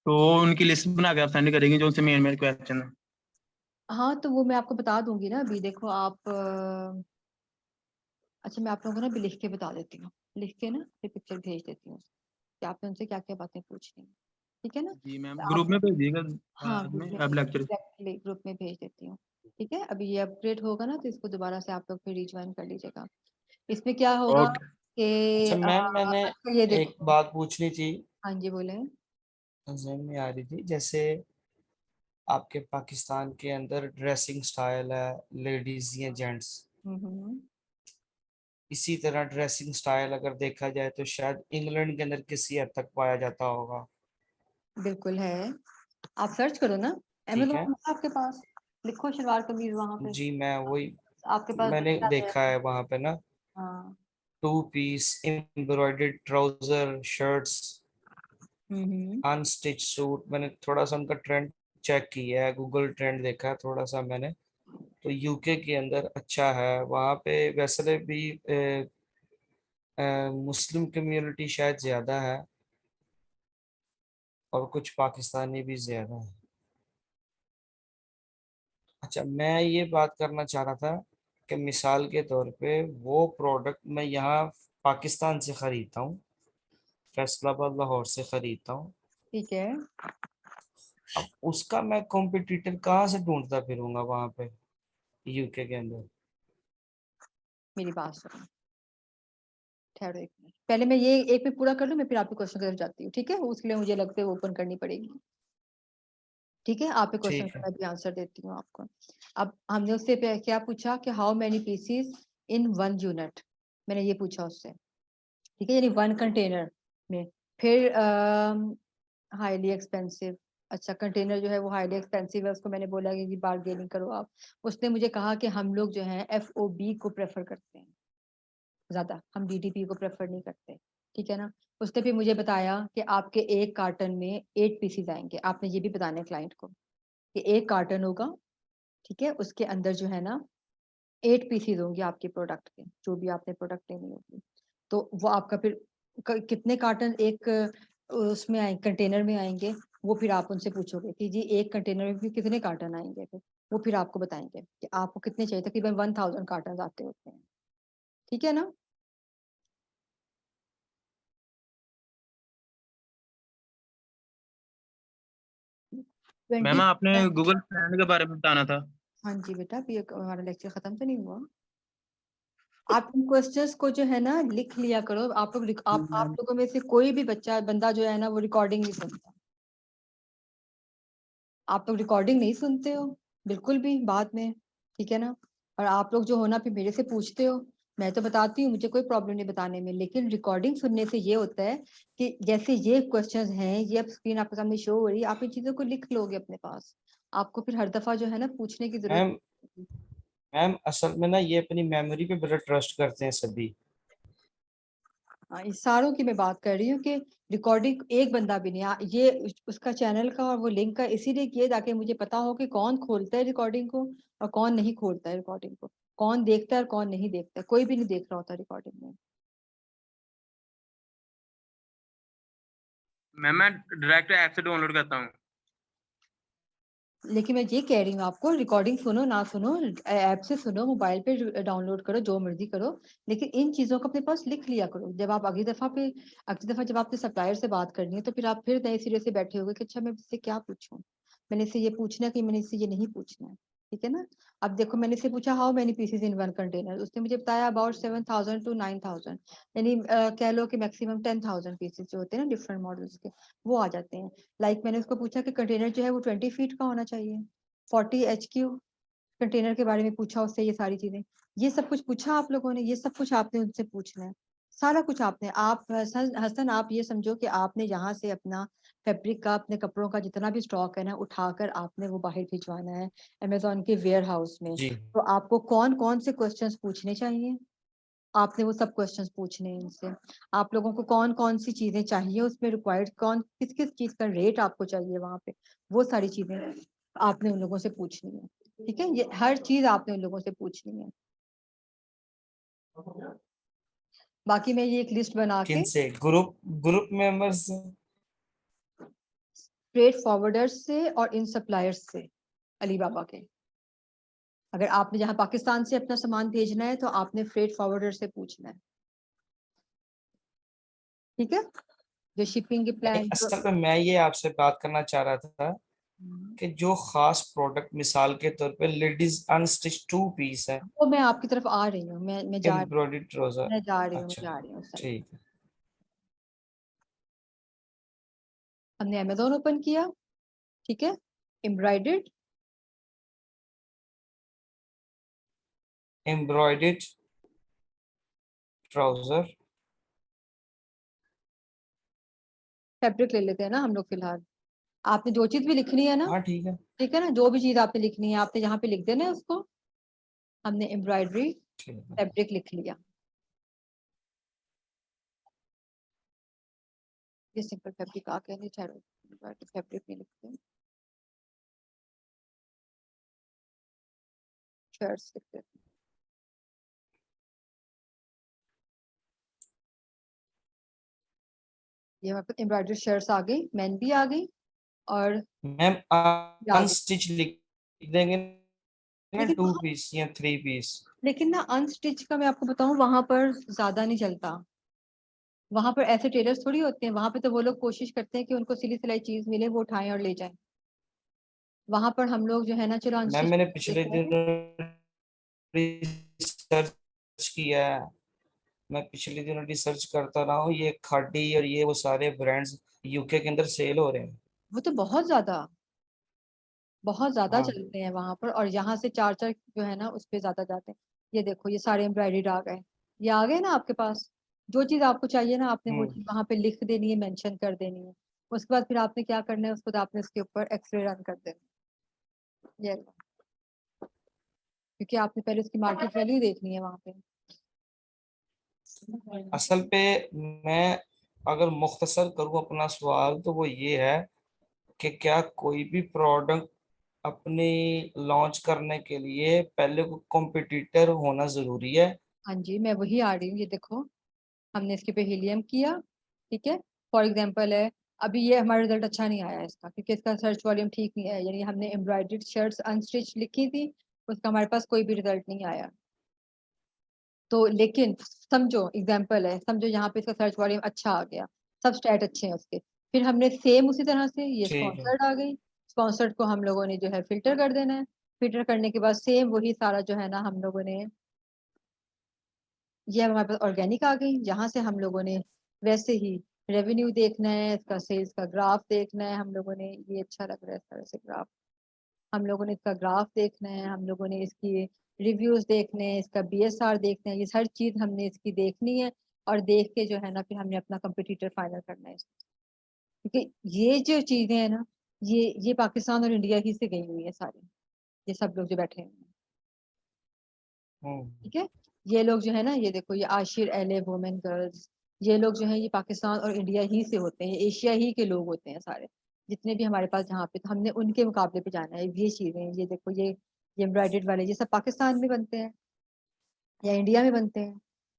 उनकी लिस्ट बना के आप सेंड करेंगे जो उनसे मेन मेन क्वेश्चन है। हाँ, तो वो मैं आपको बता दूंगी ना। अभी देखो आप अच्छा, मैं आप लोगों को ना भी लिख के बता देती हूँ। लिख के ना फिर पिक्चर भेज देती हूँ कि आपने उनसे क्या क्या बातें पूछनी है, ठीक है ना। जी मैम, तो ग्रुप आप, में भेजिएगा हाँ, बाद ग्रुप में में अब लेक्चर। ग्रुप में भेज देती हूँ, ठीक है। अभी ये अपग्रेड होगा ना तो इसको दोबारा से आप लोग फिर रिज्वाइन कर लीजिएगा। इसमें क्या होगा ओके। कि अच्छा मैम, मैंने अच्छा ये एक देखो। बात पूछनी थी, हाँ जी, बोले। जहन में आ रही थी। जैसे आपके पाकिस्तान के अंदर ड्रेसिंग स्टाइल है, लेडीज या जेंट्स, हम्म, इसी तरह ड्रेसिंग स्टाइल अगर देखा जाए तो शायद इंग्लैंड के अंदर किसी हद तक पाया जाता होगा। बिल्कुल है। आप सर्च करो ना, ठीक है। अमेजोन है आपके पास, लिखो शलवार कमीज वहां पे, जी मैं वही, आपके पास मैंने दिख जाता देखा है। है वहां पे ना, हाँ। 2 पीस एम्ब्रॉयडर्ड ट्राउजर शर्ट्स, हम्म, अनस्टिच सूट। मैंने थोड़ा सा उनका ट्रेंड चेक किया है, गूगल ट्रेंड देखा है थोड़ा सा मैंने। तो यूके के अंदर अच्छा है वहाँ पे। वैसे भी मुस्लिम कम्युनिटी शायद ज़्यादा है, और कुछ पाकिस्तानी भी ज़्यादा है। अच्छा, मैं ये बात करना चाह रहा था कि मिसाल के तौर पे वो प्रोडक्ट मैं यहाँ पाकिस्तान से ख़रीदता हूँ, फैसलाबाद लाहौर से ख़रीदता हूँ। ठीक है। अब उसका मैं कॉम्पिटिटर कहाँ से ढूंढता फिरूंगा वहाँ पे यूके के अंदर। मेरी बात सुनो, ठहरो एक मिनट। पहले मैं ये एक में पूरा कर लूँ, मैं फिर आपके क्वेश्चन की तरफ जाती हूँ, ठीक है। उसके लिए मुझे लगता है ओपन करनी पड़ेगी, ठीक है। आपके क्वेश्चन ठीक का है। मैं भी आंसर देती हूँ आपको। अब हमने उससे क्या पूछा कि how many pieces in 1 unit, मैंने ये पूछा उससे, ठीक है, यानी 1 कंटेनर में। फिर हाईली एक्सपेंसिव। अच्छा, कंटेनर जो है वो हाईली एक्सपेंसिव है, उसको मैंने बोला कि बार्गेनिंग करो आप। उसने मुझे कहा कि हम लोग जो है एफओबी को प्रेफर करते हैं ज्यादा, हम डीडीपी को प्रेफर नहीं करते, ठीक है ना। उसने फिर मुझे बताया कि आपके एक कार्टन में 8 पीसीज आएंगे। आपने ये भी बताना है क्लाइंट को कि एक कार्टन होगा, ठीक है, उसके अंदर जो है ना 8 पीसीज होंगे आपके प्रोडक्ट के, जो भी आपने प्रोडक्ट लेनी होगी। तो वो आपका फिर कितने कार्टन एक उसमें आए, कंटेनर में आएंगे, वो फिर आप उनसे पूछोगे कि जी एक कंटेनर में फिर कितने कार्टन आएंगे। फिर वो फिर आपको बताएंगे कि आपको कितने चाहिए। तकरीबन 1000 कार्टन आते होते हैं, ठीक है ना? मैम 20 आपने गूगल फ्रेंड के बारे में बताना था। हाँ जी बेटा, अभी हमारा लेक्चर खत्म तो नहीं हुआ। आप इन क्वेश्चंस को जो है ना लिख लिया करो। आप लोग आप लोगों में से कोई भी बंदा जो है ना वो रिकॉर्डिंग नहीं सुनता। आप लोग रिकॉर्डिंग नहीं सुनते हो बिल्कुल भी बाद में, ठीक है ना? और आप लोग जो हो ना फिर मेरे से पूछते हो, मैं तो बताती हूँ, मुझे कोई प्रॉब्लम नहीं बताने में, लेकिन रिकॉर्डिंग सुनने से ये होता है कि जैसे ये क्वेश्चंस हैं, ये अब स्क्रीन आपके सामने शो हो रही है, आप इन चीजों को लिख लोगे अपने पास। आपको फिर हर दफा जो है ना पूछने की जरूरत मैम नहीं। मैम असल में ना ये अपनी मेमोरी पे बड़ा ट्रस्ट करते हैं सभी। हाँ, इस सारों की मैं बात कर रही हूँ कि रिकॉर्डिंग एक बंदा भी नहीं ये उसका चैनल का और वो लिंक का इसीलिए किया ताकि मुझे पता हो कि कौन खोलता है रिकॉर्डिंग को और कौन नहीं खोलता है रिकॉर्डिंग को, कौन देखता है और कौन नहीं देखता है। कोई भी नहीं देख रहा होता रिकॉर्डिंग में। मैम मैं डायरेक्ट ऐप से डाउनलोड करता हूँ। लेकिन मैं ये कह रही हूँ आपको, रिकॉर्डिंग सुनो ना सुनो, ऐप से सुनो, मोबाइल पे डाउनलोड करो, जो मर्जी करो, लेकिन इन चीजों को अपने पास लिख लिया करो। जब आप अगली दफा जब आपने सप्लायर से बात करनी है तो फिर आप फिर नए सिरे से बैठे होगे कि अच्छा मैं इससे क्या पूछूं, मैंने इससे ये पूछना है कि मैंने इससे ये नहीं पूछना है, ठीक है ना? अब देखो मैंने इससे पूछा how many pieces in one container, उसने मुझे बताया अबाउट 7,000 to 9,000, यानी कह लो कि मैक्सिमम 10,000 पीसेज जो होते हैं ना डिफरेंट मॉडल्स के, वो आ जाते हैं। मैंने उसको पूछा कि कंटेनर जो है वो 20 फीट का होना चाहिए, 40 HQ कंटेनर के बारे में पूछा उससे, ये सारी चीजें, ये सब कुछ पूछा आप लोगों ने, ये सब कुछ आपने उनसे पूछना है, सारा कुछ आपने। आप हसन आप ये समझो कि आपने यहाँ से अपना फैब्रिक का, अपने कपड़ों का जितना भी स्टॉक है ना उठाकर आपने वो बाहर भिजवाना है अमेजोन के वेयर हाउस में। जी तो आपको कौन कौन से क्वेश्चंस पूछने चाहिए, आपने वो सब क्वेश्चंस पूछने हैं इनसे। आप लोगों को कौन कौन सी चीजें चाहिए उसमें रिक्वायर्ड, कौन किस किस चीज का रेट आपको चाहिए वहां पे, वो सारी चीजें आपने उन लोगों से पूछनी है, ठीक है? ये हर चीज आपने उन लोगों से पूछनी है। बाकी मैं ये एक लिस्ट बना किन के से group group members. Freight forwarders से और इन सप्लायर्स से, अलीबाबा के, अगर आपने जहाँ पाकिस्तान से अपना सामान भेजना है तो आपने फ्रेट फॉरवर्डर से पूछना है, ठीक है? जो शिपिंग के नहीं प्लान असल में मैं ये आपसे बात करना चाह रहा था कि जो खास प्रोडक्ट मिसाल के तौर पे लेडीज अनस्टिच 2 पीस है, वो मैं आपकी तरफ आ रही हूँ, एम्ब्रॉयडरी ट्राउजर। मैं जा रही हूँ, मैं अच्छा जा रही हूँ उस साइड। ठीक है। हमने अमेजोन ओपन किया, ठीक है? Embroidered embroidered trouser. फैब्रिक ले लेते हैं ना हम लोग फिलहाल। आपने जो चीज भी लिखनी है ना, हाँ ठीक है। ठीक है ना, जो भी चीज आपने लिखनी है आपने यहाँ पे लिख देना है उसको। हमने एम्ब्रॉयडरी ठीक है। फैब्रिक लिख लिया। ये सिंपल फैब्रिक आ गया, नहीं ठहरो, एम्ब्रॉयडरी फैब्रिक नहीं लिखते, शर्ट्स लिखते हैं। ये हमारे पास एम्ब्रॉयडरी शर्ट्स आ गई, मैन भी आ गई और मैम ये आ गई। अनस्टिच लिख देंगे ना, लेकिन 2 पीस या 3 पीस। लेकिन ना अनस्टिच का मैं आपको बताऊं वहां पर ज्यादा नहीं चलता। वहां पर ऐसे टेलर्स थोड़ी होते हैं, वहां पे तो वो लोग कोशिश करते हैं कि उनको सिली सिलाई चीज मिले, वो उठाएं और ले जाएं। वहां पर हम लोग जो है ना चलो मैम अनस्टिच मैंने देख पिछले लेंगे। दिनों रिसर्च किया है। मैं पिछले दिनों रिसर्च करता रहा हूँ, ये खादी और ये वो सारे ब्रांड्स यूके के अंदर सेल हो रहे हैं। वो तो बहुत ज्यादा हाँ। चलते हैं वहां पर, और यहाँ से चार चार जो है ना उस पे ज्यादा जाते हैं। ये देखो ये सारे एम्ब्रॉयडर्ड आ गए, ये आ गए ना आपके पास। जो चीज आपको चाहिए ना आपने वो हम्म। चीज वहां पे लिख देनी है, मेंशन कर देनी है। उसके बाद फिर आपने क्या करना है, उसके बाद आपने उसके ऊपर एक्सरे रन कर देना है। ये लो, क्योंकि आपने पहले उसकी मार्केट वैल्यू देखनी है वहां पे। असल पे मैं अगर मुख्तसर करूँ अपना सवाल तो वो ये है कि क्या कोई भी प्रोडक्ट अपनी लॉन्च करने के लिए पहले को कॉम्पिटिटर होना जरूरी है। हाँ जी, मैं वही आ रही हूँ, ये देखो हमने इसके पे हीलियम किया, ठीक है? फॉर एग्जाम्पल है, अभी ये हमारा रिजल्ट अच्छा नहीं आया इसका क्योंकि इसका सर्च वॉल्यूम ठीक नहीं है, यानी हमने एम्ब्रॉयडर्ड शर्ट्स अनस्टिच लिखी थी, उसका हमारे पास कोई भी रिजल्ट नहीं आया। तो लेकिन समझो एग्जाम्पल है, समझो यहाँ पे इसका सर्च वॉल्यूम अच्छा आ गया, सब स्टैट अच्छे हैं उसके, फिर हमने सेम उसी तरह से ये ठीक है। स्पॉन्सर्ड आ गई, स्पॉन्सर्ड को हम लोगों ने जो है फिल्टर कर देना है, फिल्टर करने के बाद सेम वही सारा जो है ना हम लोगों ने, ये हमारे पास ऑर्गेनिक आ गई, जहाँ से हम लोगों ने वैसे ही रेवेन्यू देखना है, इसका सेल्स का ग्राफ देखना है, हम लोगों ने ये अच्छा लग रहा है इस तरह से ग्राफ, हम लोगों ने इसका ग्राफ देखना है, हम लोगों ने इसकी रिव्यूज देखने हैं, इसका बीएसआर देखना है, ये हर चीज हमने इसकी देखनी है, और देख के जो है ना फिर हमने अपना कंपटीटर फाइनल करना है क्योंकि ये जो चीजें हैं ना, ये पाकिस्तान और इंडिया ही से गई हुई है सारी, ये सब लोग जो बैठे हैं, ठीक है, ये लोग जो है ना, ये देखो, ये आशिर एले वुमेन गर्ल्स, ये लोग जो है ये पाकिस्तान और इंडिया ही से होते हैं, एशिया ही के लोग होते हैं सारे, जितने भी हमारे पास जहाँ पे, तो हमने उनके मुकाबले पे जाना है, ये चीजें, ये देखो, ये एम्ब्रॉयडर्ड वाले ये सब पाकिस्तान में बनते हैं या इंडिया में बनते हैं,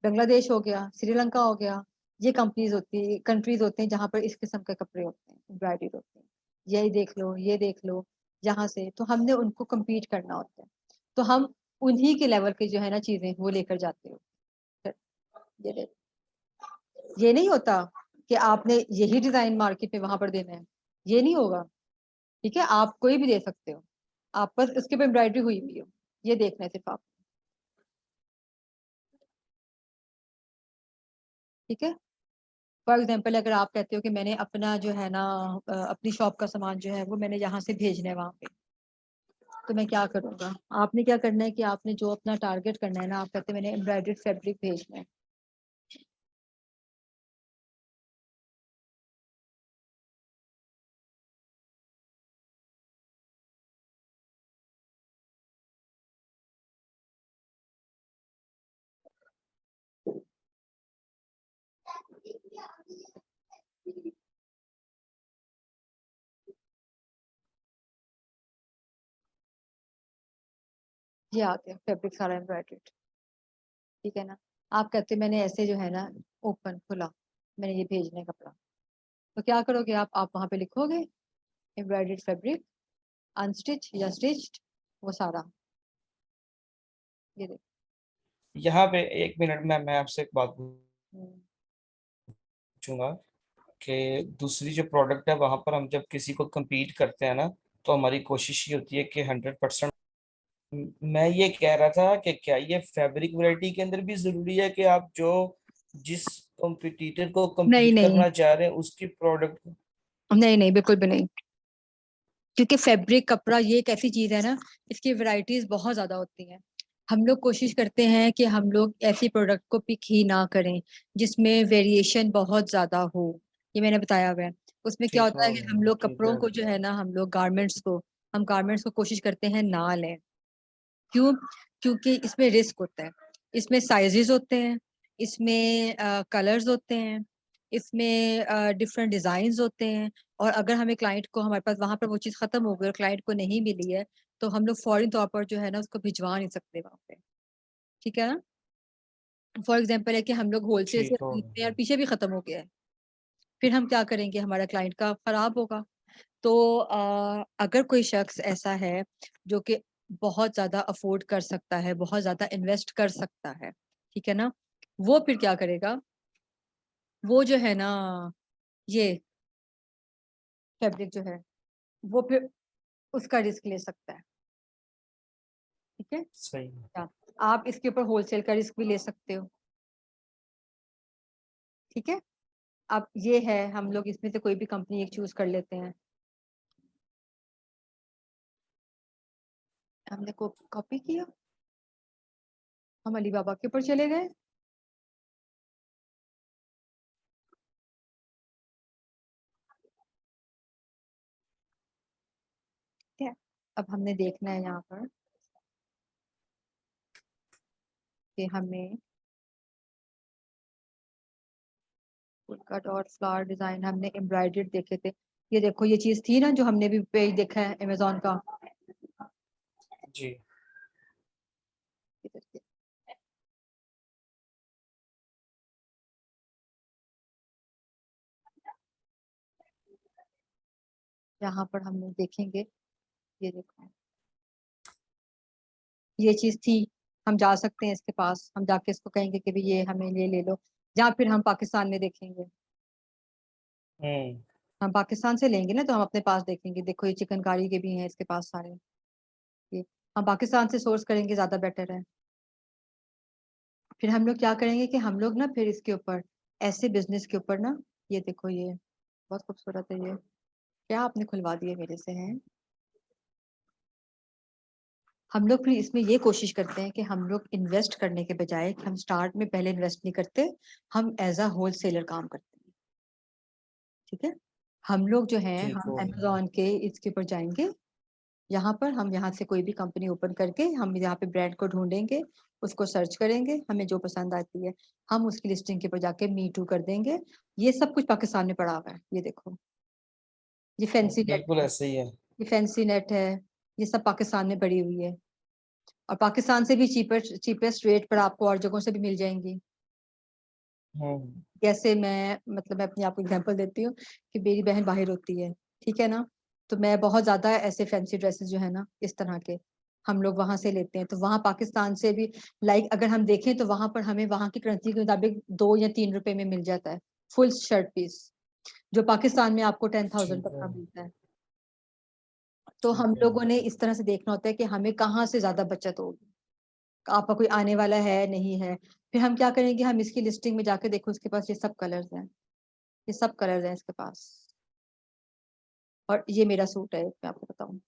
बांग्लादेश हो गया, श्रीलंका हो गया, ये कंपनीज होती है, कंट्रीज होते हैं जहाँ पर इस किस्म के कपड़े होते हैं, एम्ब्रॉयडर्ड होते हैं, यही देख लो, ये देख लो, यहाँ से, तो हमने उनको compete करना होता है, तो हम उन्हीं के लेवल के जो है ना चीजें वो लेकर जाते हो, ये देख, ये नहीं होता कि आपने यही डिजाइन मार्केट में वहां पर देना है, ये नहीं होगा, ठीक है, आप कोई भी दे सकते हो, आप बस उसके पे एम्ब्रॉयडरी हुई हुई हो, ये देखना है सिर्फ आप, ठीक है। फॉर एग्जाम्पल अगर आप कहते हो कि मैंने अपना जो है ना अपनी शॉप का सामान जो है वो मैंने यहाँ से भेजना है वहां पे, तो मैं क्या करूँगा, आपने क्या करना है कि आपने जो अपना टारगेट करना है ना, आप कहते हैं मैंने एम्ब्रॉयडर्ड फैब्रिक भेजना है, ये आ गया फैब्रिक सारा एम्ब्रॉयडर्ड, ठीक है ना, आप कहते हैं मैंने ऐसे जो है ना ओपन खुला, मैंने ये भेजना है कपड़ा, तो क्या करोगे आप वहां पे लिखोगे एम्ब्रॉयडर्ड फैब्रिक अनस्टिच या स्टिच्ड, वो सारा, ये देखो। यहाँ पे एक मिनट में मैं आपसे एक बात हम्म, पूछूंगा कि दूसरी जो प्रोडक्ट है वहां पर हम जब किसी को compete करते हैं ना, तो हमारी कोशिश ये होती है कि 100%। मैं ये कह रहा था कि क्या ये फैब्रिक वैरायटी के अंदर भी जरूरी है कि आप जो जिस कॉम्पिटिटर को नहीं compete नहीं करना चाह रहे हैं उसकी प्रोडक्ट। नहीं नहीं, बिल्कुल भी नहीं, क्योंकि फैब्रिक कपड़ा ये एक ऐसी चीज है ना, इसकी वैरायटीज बहुत ज्यादा होती हैं, हम लोग कोशिश करते हैं कि हम लोग ऐसी प्रोडक्ट को पिक ही ना करें जिसमें वेरिएशन बहुत ज्यादा हो, ये मैंने बताया हुआ है, उसमें क्या ठीक होता हो है कि हम लोग ठीक कपड़ों है। को जो है ना, हम गारमेंट्स को कोशिश करते हैं ना लें, क्यों, क्योंकि इसमें रिस्क होता है, इसमें साइजेस होते हैं, इसमें कलर्स होते हैं, इसमें डिफरेंट डिजाइन होते हैं, और अगर हमें क्लाइंट को, हमारे पास वहां पर वो चीज खत्म हो गई और क्लाइंट को नहीं मिली है, तो हम लोग फौरी तौर पर जो है ना उसको भिजवा नहीं सकते वहां पे, ठीक है ना, फॉर एग्जाम्पल है कि हम लोग होलसेल से ठीक हो खरीदते हैं और पीछे भी खत्म हो गया है, फिर हम क्या करेंगे, हमारा क्लाइंट का खराब होगा, तो अगर कोई शख्स ऐसा है जो कि बहुत ज्यादा अफोर्ड कर सकता है, बहुत ज्यादा इन्वेस्ट कर सकता है, ठीक है ना, वो फिर क्या करेगा, वो जो है ना, ये फैब्रिक जो है वो फिर उसका रिस्क ले सकता है, ठीक है, सही। या आप इसके ऊपर होलसेल का रिस्क भी ले सकते हो, ठीक है, अब ये है, हम लोग इसमें से कोई भी कंपनी एक चूज कर लेते हैं, हमने को कॉपी किया, हम अली बाबा के ऊपर चले गए, ठीक है, अब हमने देखना है यहाँ पर कि हमें फुलका डॉट फ्लावर डिजाइन हमने एम्ब्रॉयडर्ड देखे थे, ये देखो ये चीज थी ना जो हमने भी पेज देखा है अमेजोन का, जी। इधर से। यहाँ पर हम लोग देखेंगे, ये देखो ये चीज थी, हम जा सकते हैं इसके पास, हम जाके इसको कहेंगे कि भी ये हमें ले लो, या फिर हम पाकिस्तान में देखेंगे। हम पाकिस्तान से लेंगे ना तो हम अपने पास देखेंगे, देखो ये चिकनकारी के भी हैं इसके पास सारे, ये हम पाकिस्तान से सोर्स करेंगे, ज्यादा बेटर है। फिर हम लोग क्या करेंगे कि हम लोग ना फिर इसके ऊपर ऐसे बिजनेस के ऊपर ना, ये देखो ये बहुत खूबसूरत है, ये क्या आपने खुलवा दिए मेरे से हैं। हम लोग फिर इसमें ये कोशिश करते हैं कि हम लोग इन्वेस्ट करने के बजाय कि हम स्टार्ट में पहले इन्वेस्ट नहीं करते, हम एज अ होलसेलर काम करते हैं। ठीक है, हम लोग जो है ठीक हम हो गया। अमेजोन के इसके ऊपर जाएंगे, यहाँ पर हम यहाँ से कोई भी कंपनी ओपन करके हम यहाँ पे ब्रांड को ढूंढेंगे, उसको सर्च करेंगे, हमें जो पसंद आती है हम उसकी लिस्टिंग के ऊपर जाके मी टू कर देंगे। ये सब कुछ पाकिस्तान में पड़ा हुआ है, ये देखो ये फैंसी नेट बिल्कुल है, ऐसे ही है। ये फैंसी नेट है, ये सब पाकिस्तान में पड़ी हुई है, और पाकिस्तान से भी चीपेस्ट रेट पर आपको और जगहों से भी मिल जाएंगी। हम्म। कैसे, मैं मतलब मैं अपनी आपको एग्जांपल देती हूँ कि मेरी बहन बाहर होती है, ठीक है ना, तो मैं बहुत ज्यादा ऐसे फैंसी ड्रेसेस जो है ना इस तरह के हम लोग वहां से लेते हैं, तो वहां पाकिस्तान से भी लाइक अगर हम देखें तो वहां पर हमें वहां की करेंसी के मुताबिक 2 या 3 रुपए में मिल जाता है फुल शर्ट पीस, जो पाकिस्तान में आपको 10,000 ठीक तक है। का मिलता है। तो ठीक हम है। लोगों ने इस तरह से देखना होता है कि हमें कहाँ से ज्यादा बचत होगी, आपका कोई आने वाला है नहीं है, फिर हम क्या करेंगे, हम इसकी लिस्टिंग में जाके देखो इसके पास ये सब कलर्स हैं, ये सब कलर्स हैं इसके पास, और ये मेरा सूट है मैं आपको बताऊं,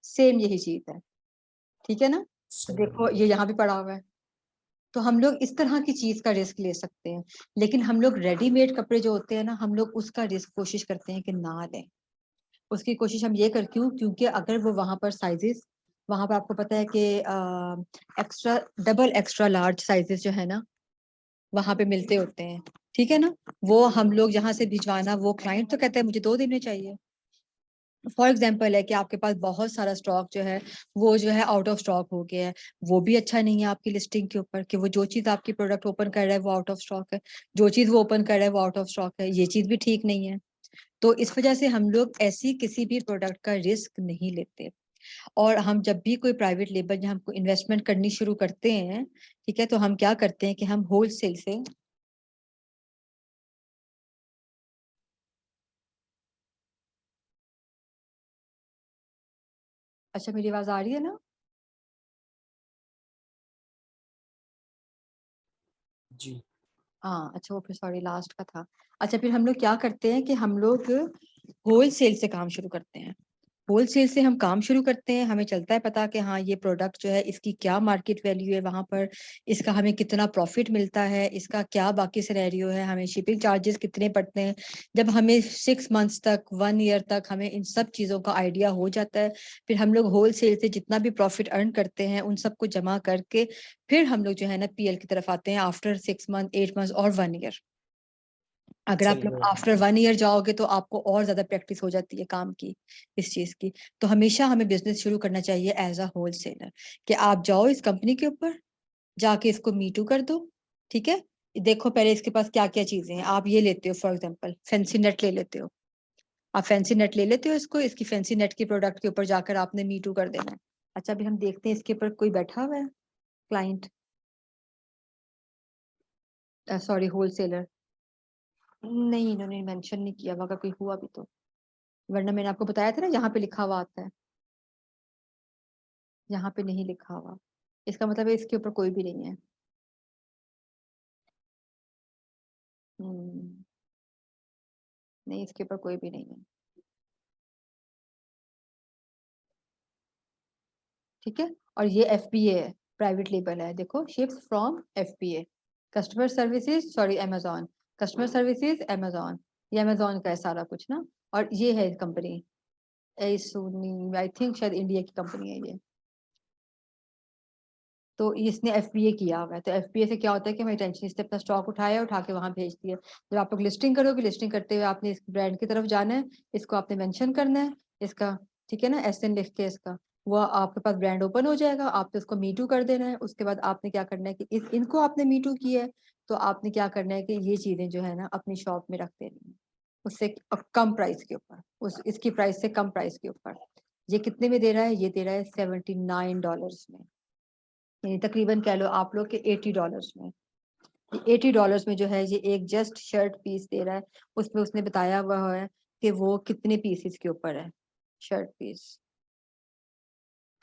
सेम यही चीज है, ठीक है ना, तो सही देखो है। ये यहाँ भी पड़ा हुआ है। तो हम लोग इस तरह की चीज का रिस्क ले सकते हैं, लेकिन हम लोग रेडीमेड कपड़े जो होते हैं ना हम लोग उसका रिस्क कोशिश करते हैं कि ना लें। उसकी कोशिश हम ये कर क्यों, क्योंकि अगर वो वहां पर साइजेस, वहां पर आपको पता है कि extra double extra large sizes जो है ना वहां पे मिलते होते हैं, ठीक है ना, वो हम लोग यहाँ से भिजवाना, वो क्लाइंट तो कहते हैं मुझे 2 दिन में चाहिए। फॉर एग्जाम्पल है कि आपके पास बहुत सारा स्टॉक जो है वो जो है आउट ऑफ स्टॉक हो गया है, वो भी अच्छा नहीं है आपकी लिस्टिंग के ऊपर कि वो जो चीज आपकी प्रोडक्ट ओपन कर रहा है वो आउट ऑफ स्टॉक है, जो चीज वो ओपन कर रहा है वो आउट ऑफ स्टॉक है, ये चीज भी ठीक नहीं है। तो इस वजह से हम लोग ऐसी किसी भी प्रोडक्ट का रिस्क नहीं लेते। और हम जब भी कोई प्राइवेट लेबल या हमको इन्वेस्टमेंट करनी शुरू करते हैं, ठीक है, तो हम क्या करते हैं कि हम होलसेल से, अच्छा मेरी आवाज आ रही है ना? जी। हाँ अच्छा, वो फिर सॉरी लास्ट का था। अच्छा फिर हम लोग क्या करते हैं कि हम लोग होलसेल से काम शुरू करते हैं, होलसेल से हम काम शुरू करते हैं, हमें चलता है पता कि हाँ ये प्रोडक्ट जो है इसकी क्या मार्केट वैल्यू है वहां पर, इसका हमें कितना प्रॉफिट मिलता है, इसका क्या बाकी सिनेरियो है, हमें शिपिंग चार्जेस कितने पड़ते हैं। जब हमें 6 मंथ्स तक 1 ईयर तक हमें इन सब चीज़ों का आइडिया हो जाता है, फिर हम लोग होलसेल से जितना भी प्रॉफिट अर्न करते हैं उन सबको जमा करके फिर हम लोग जो है ना पीएल की तरफ आते हैं आफ्टर 6 मंथ 8 मंथ और 1 ईयर। अगर आप सही लोग है। आफ्टर 1 ईयर जाओगे तो आपको और ज्यादा प्रैक्टिस हो जाती है काम की, इस चीज की। तो हमेशा हमें बिजनेस शुरू करना चाहिए एज अ होलसेलर, कि आप जाओ इस कंपनी के ऊपर जाके इसको मीटू कर दो, ठीक है, देखो पहले इसके पास क्या क्या चीजें हैं, आप ये लेते हो फॉर एग्जांपल फैंसी नेट ले लेते हो, आप फैंसी नेट ले लेते हो इसको, इसकी फैंसी नेट की प्रोडक्ट के ऊपर जाकर आपने मीटू कर देना है। अच्छा अभी हम देखते हैं इसके ऊपर कोई बैठा हुआ है क्लाइंट, सॉरी होलसेलर, नहीं इन्होंने मेंशन नहीं किया हुआ, अगर कोई हुआ भी तो, वरना मैंने आपको बताया था ना यहाँ पे लिखा हुआ आता है, यहाँ पे नहीं लिखा हुआ, इसका मतलब है इसके ऊपर कोई भी नहीं है। हम्म, नहीं इसके ऊपर कोई भी नहीं है, ठीक है। और ये FBA है, प्राइवेट लेबल है, देखो ships from FBA, customer services sorry Amazon, customer services Amazon, ये अमेजोन का है सारा कुछ ना। और ये है कंपनी एसोनी, आई थिंक शायद इंडिया की कंपनी है ये। तो इसने FBA किया हुआ है, तो FBA से क्या होता है कि हमारी टेंशन, इससे अपना स्टॉक उठाया उठा के वहां भेज दिया। जब आप लोग लिस्टिंग करोगे, लिस्टिंग करते हुए आपने इस ब्रांड की तरफ जाना है, इसको आपने मेंशन करना है इसका, ठीक है ना, SN लिख के इसका, वो आपके पास ब्रांड ओपन हो जाएगा, आपने उसको मीटू कर देना है। उसके बाद आपने क्या करना है कि इनको आपने मीटू किया है, तो आपने क्या करना है कि ये चीजें जो है ना अपनी शॉप में रख देनी है, उससे कम प्राइस के ऊपर, उस इसकी प्राइस से कम प्राइस के ऊपर। ये कितने में दे रहा है, ये दे रहा है $79 में, यानी तकरीबन कह लो आप लोग के $80 में। $80 में जो है ये एक जस्ट शर्ट पीस दे रहा है, उसमें उसने बताया हुआ है कि वो कितने पीसेस के ऊपर है शर्ट पीस।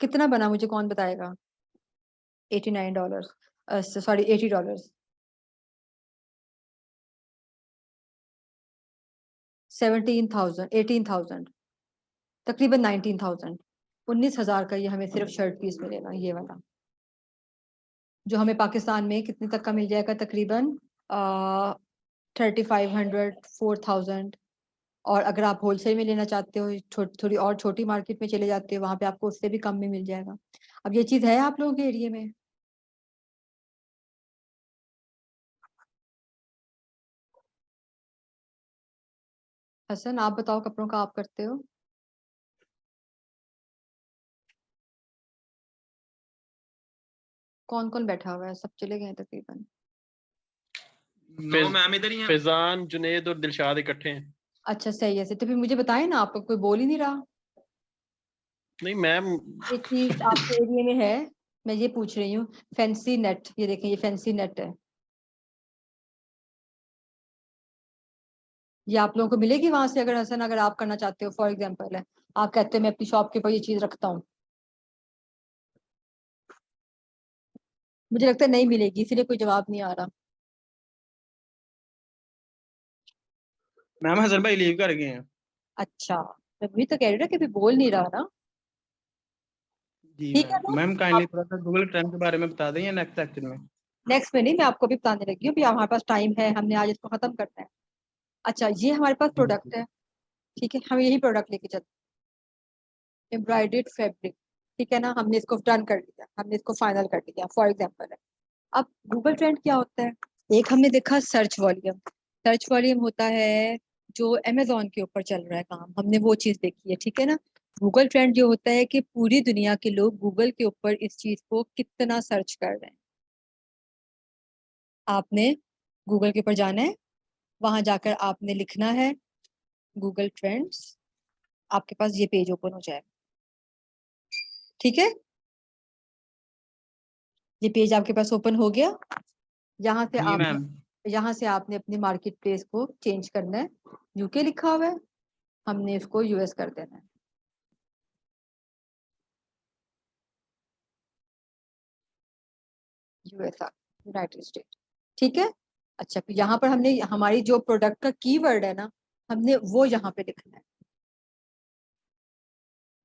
कितना बना मुझे कौन बताएगा? $89, सॉरी $80, 17,000, 18,000, तकरीबन 19,000, 19,000 का ये हमें सिर्फ शर्ट पीस मिलेगा, ये वाला जो हमें पाकिस्तान में कितने तक का मिल जाएगा? तकरीबन 3,500, 4,000। और अगर आप होलसेल में लेना चाहते हो, थोड़ी और छोटी मार्केट में चले जाते हो, वहां पे आपको उससे भी कम में मिल जाएगा। अब ये चीज है आप लोगों के एरिया में? हसन आप बताओ, कपड़ों का आप करते हो? कौन कौन बैठा हुआ है? सब चले गए हैं तकरीबन। नो मैम इधर ही हैं। फैजान, जुनेद और दिलशाद इकट्ठे हैं। अच्छा सही है। तो फिर मुझे बताएं ना, आपको कोई बोल ही नहीं रहा। नहीं मैम, एक चीज आपके एरिया में है, मैं ये पूछ रही हूँ, फैंसी नेट। ये देखें, ये फैंसी नेट है, ये आप लोगों को मिलेगी वहां से? अगर हसन, अगर आप करना चाहते हो, फॉर एग्जाम्पल है, आप कहते हो मैं अपनी शॉप के ऊपर ये चीज रखता हूँ, मुझे लगता है नहीं मिलेगी, इसीलिए कोई जवाब नहीं आ रहा। मैम हसन भाई लीव कर गए हैं। अच्छा, मैं वही तो कह रही हूँ ना कि अभी बोल नहीं रहा ना। जी ठीक है मैम। ना, मैम काइंडली थोड़ा सा गूगल ट्रेंड के बारे में बता दें या नेक्स्ट सेक्शन में? नेक्स्ट में नहीं, मैं आपको भी बताने लगी हूँ, अभी हमारे पास टाइम है, हमने आज इसको खत्म करना है। अच्छा, ये हमारे पास प्रोडक्ट है, ठीक है, हम यही प्रोडक्ट लेके चलते हैं, एम्ब्रॉयडर्ड फैब्रिक। ठीक है ना, हमने इसको डन कर लिया, हमने इसको फाइनल कर लिया, फॉर एग्जाम्पल है। अब गूगल ट्रेंड क्या होता है? एक हमने देखा सर्च वॉल्यूम। सर्च वॉल्यूम होता है जो अमेजोन के ऊपर चल रहा है काम, हमने वो चीज देखी है, ठीक है ना। गूगल ट्रेंड जो होता है कि पूरी दुनिया के लोग गूगल के ऊपर इस चीज को कितना सर्च कर रहे हैं। आपने गूगल के ऊपर जाना है, वहां जाकर आपने लिखना है गूगल ट्रेंड्स, आपके पास ये पेज ओपन हो जाएगा, ठीक है। ये पेज आपके पास ओपन हो गया। यहाँ से जी आपने मैम। यहाँ से आपने अपनी मार्केट प्लेस को चेंज करना है। यूके लिखा हुआ है, हमने इसको यूएस कर देना है। यूएसआर, यूनाइटेड स्टेट, ठीक है। अच्छा, फिर यहाँ पर हमने हमारी जो प्रोडक्ट का कीवर्ड है ना, हमने वो यहाँ पे लिखना है,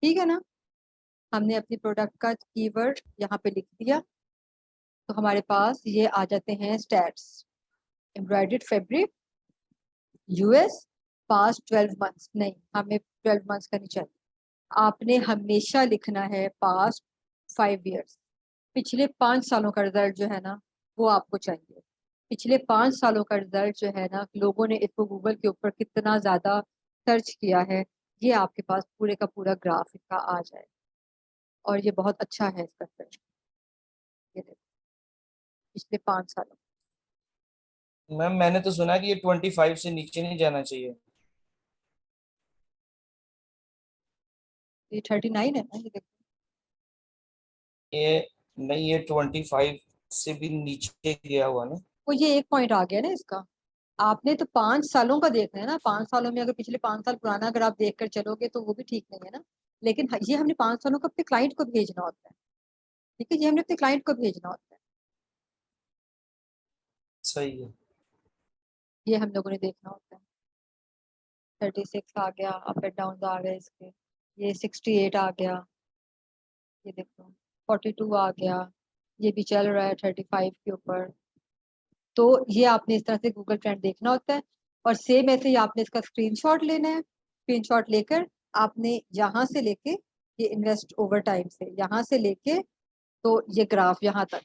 ठीक है ना। हमने अपनी प्रोडक्ट का कीवर्ड यहाँ पे लिख दिया, तो हमारे पास ये आ जाते हैं stats. Embroidered fabric US, past 12 months, नहीं हमें 12 मंथ्स का नहीं चाहिए, आपने हमेशा लिखना है पास्ट 5 years। पिछले 5 सालों का रिजल्ट जो है ना, वो आपको चाहिए। पिछले 5 सालों का रिजल्ट जो है ना, लोगों ने इसको गूगल के ऊपर कितना ज्यादा सर्च किया है, ये आपके पास पूरे का पूरा ग्राफ इसका आ जाए। और ये बहुत अच्छा है इसका रिजल्ट, ये देखो, पिछले 5 सालों। मैम मैंने तो सुना है कि ये 25 से नीचे नहीं जाना चाहिए। ये 39 है ना, ये देखो। ये नहीं, ये 25 से भी नीचे गया हुआ ना। वो ये एक पॉइंट आ गया ना इसका। आपने तो 5 सालों का देखना है ना, 5 सालों में अगर पिछले 5 साल पुराना अगर आप देख कर चलोगे तो वो भी ठीक नहीं है ना। लेकिन ये हमने 5 सालों को अपने क्लाइंट को भेजना होता है, ठीक है, ये हमने अपने क्लाइंट को भेजना होता है, सही है। ये हम लोगों ने देखना होता है। 36 आ गया, अप एंड डाउन आ गए इसके, ये 68 आ गया, ये देखो 42 आ गया, ये भी चल रहा है 35 के ऊपर। तो ये आपने इस तरह से गूगल ट्रेंड देखना होता है। और सेम ऐसे ही आपने इसका स्क्रीनशॉट लेना है। स्क्रीनशॉट लेकर आपने यहाँ से लेके, ये इन्वेस्ट ओवर टाइम से यहाँ से लेके, तो ये ग्राफ यहाँ तक,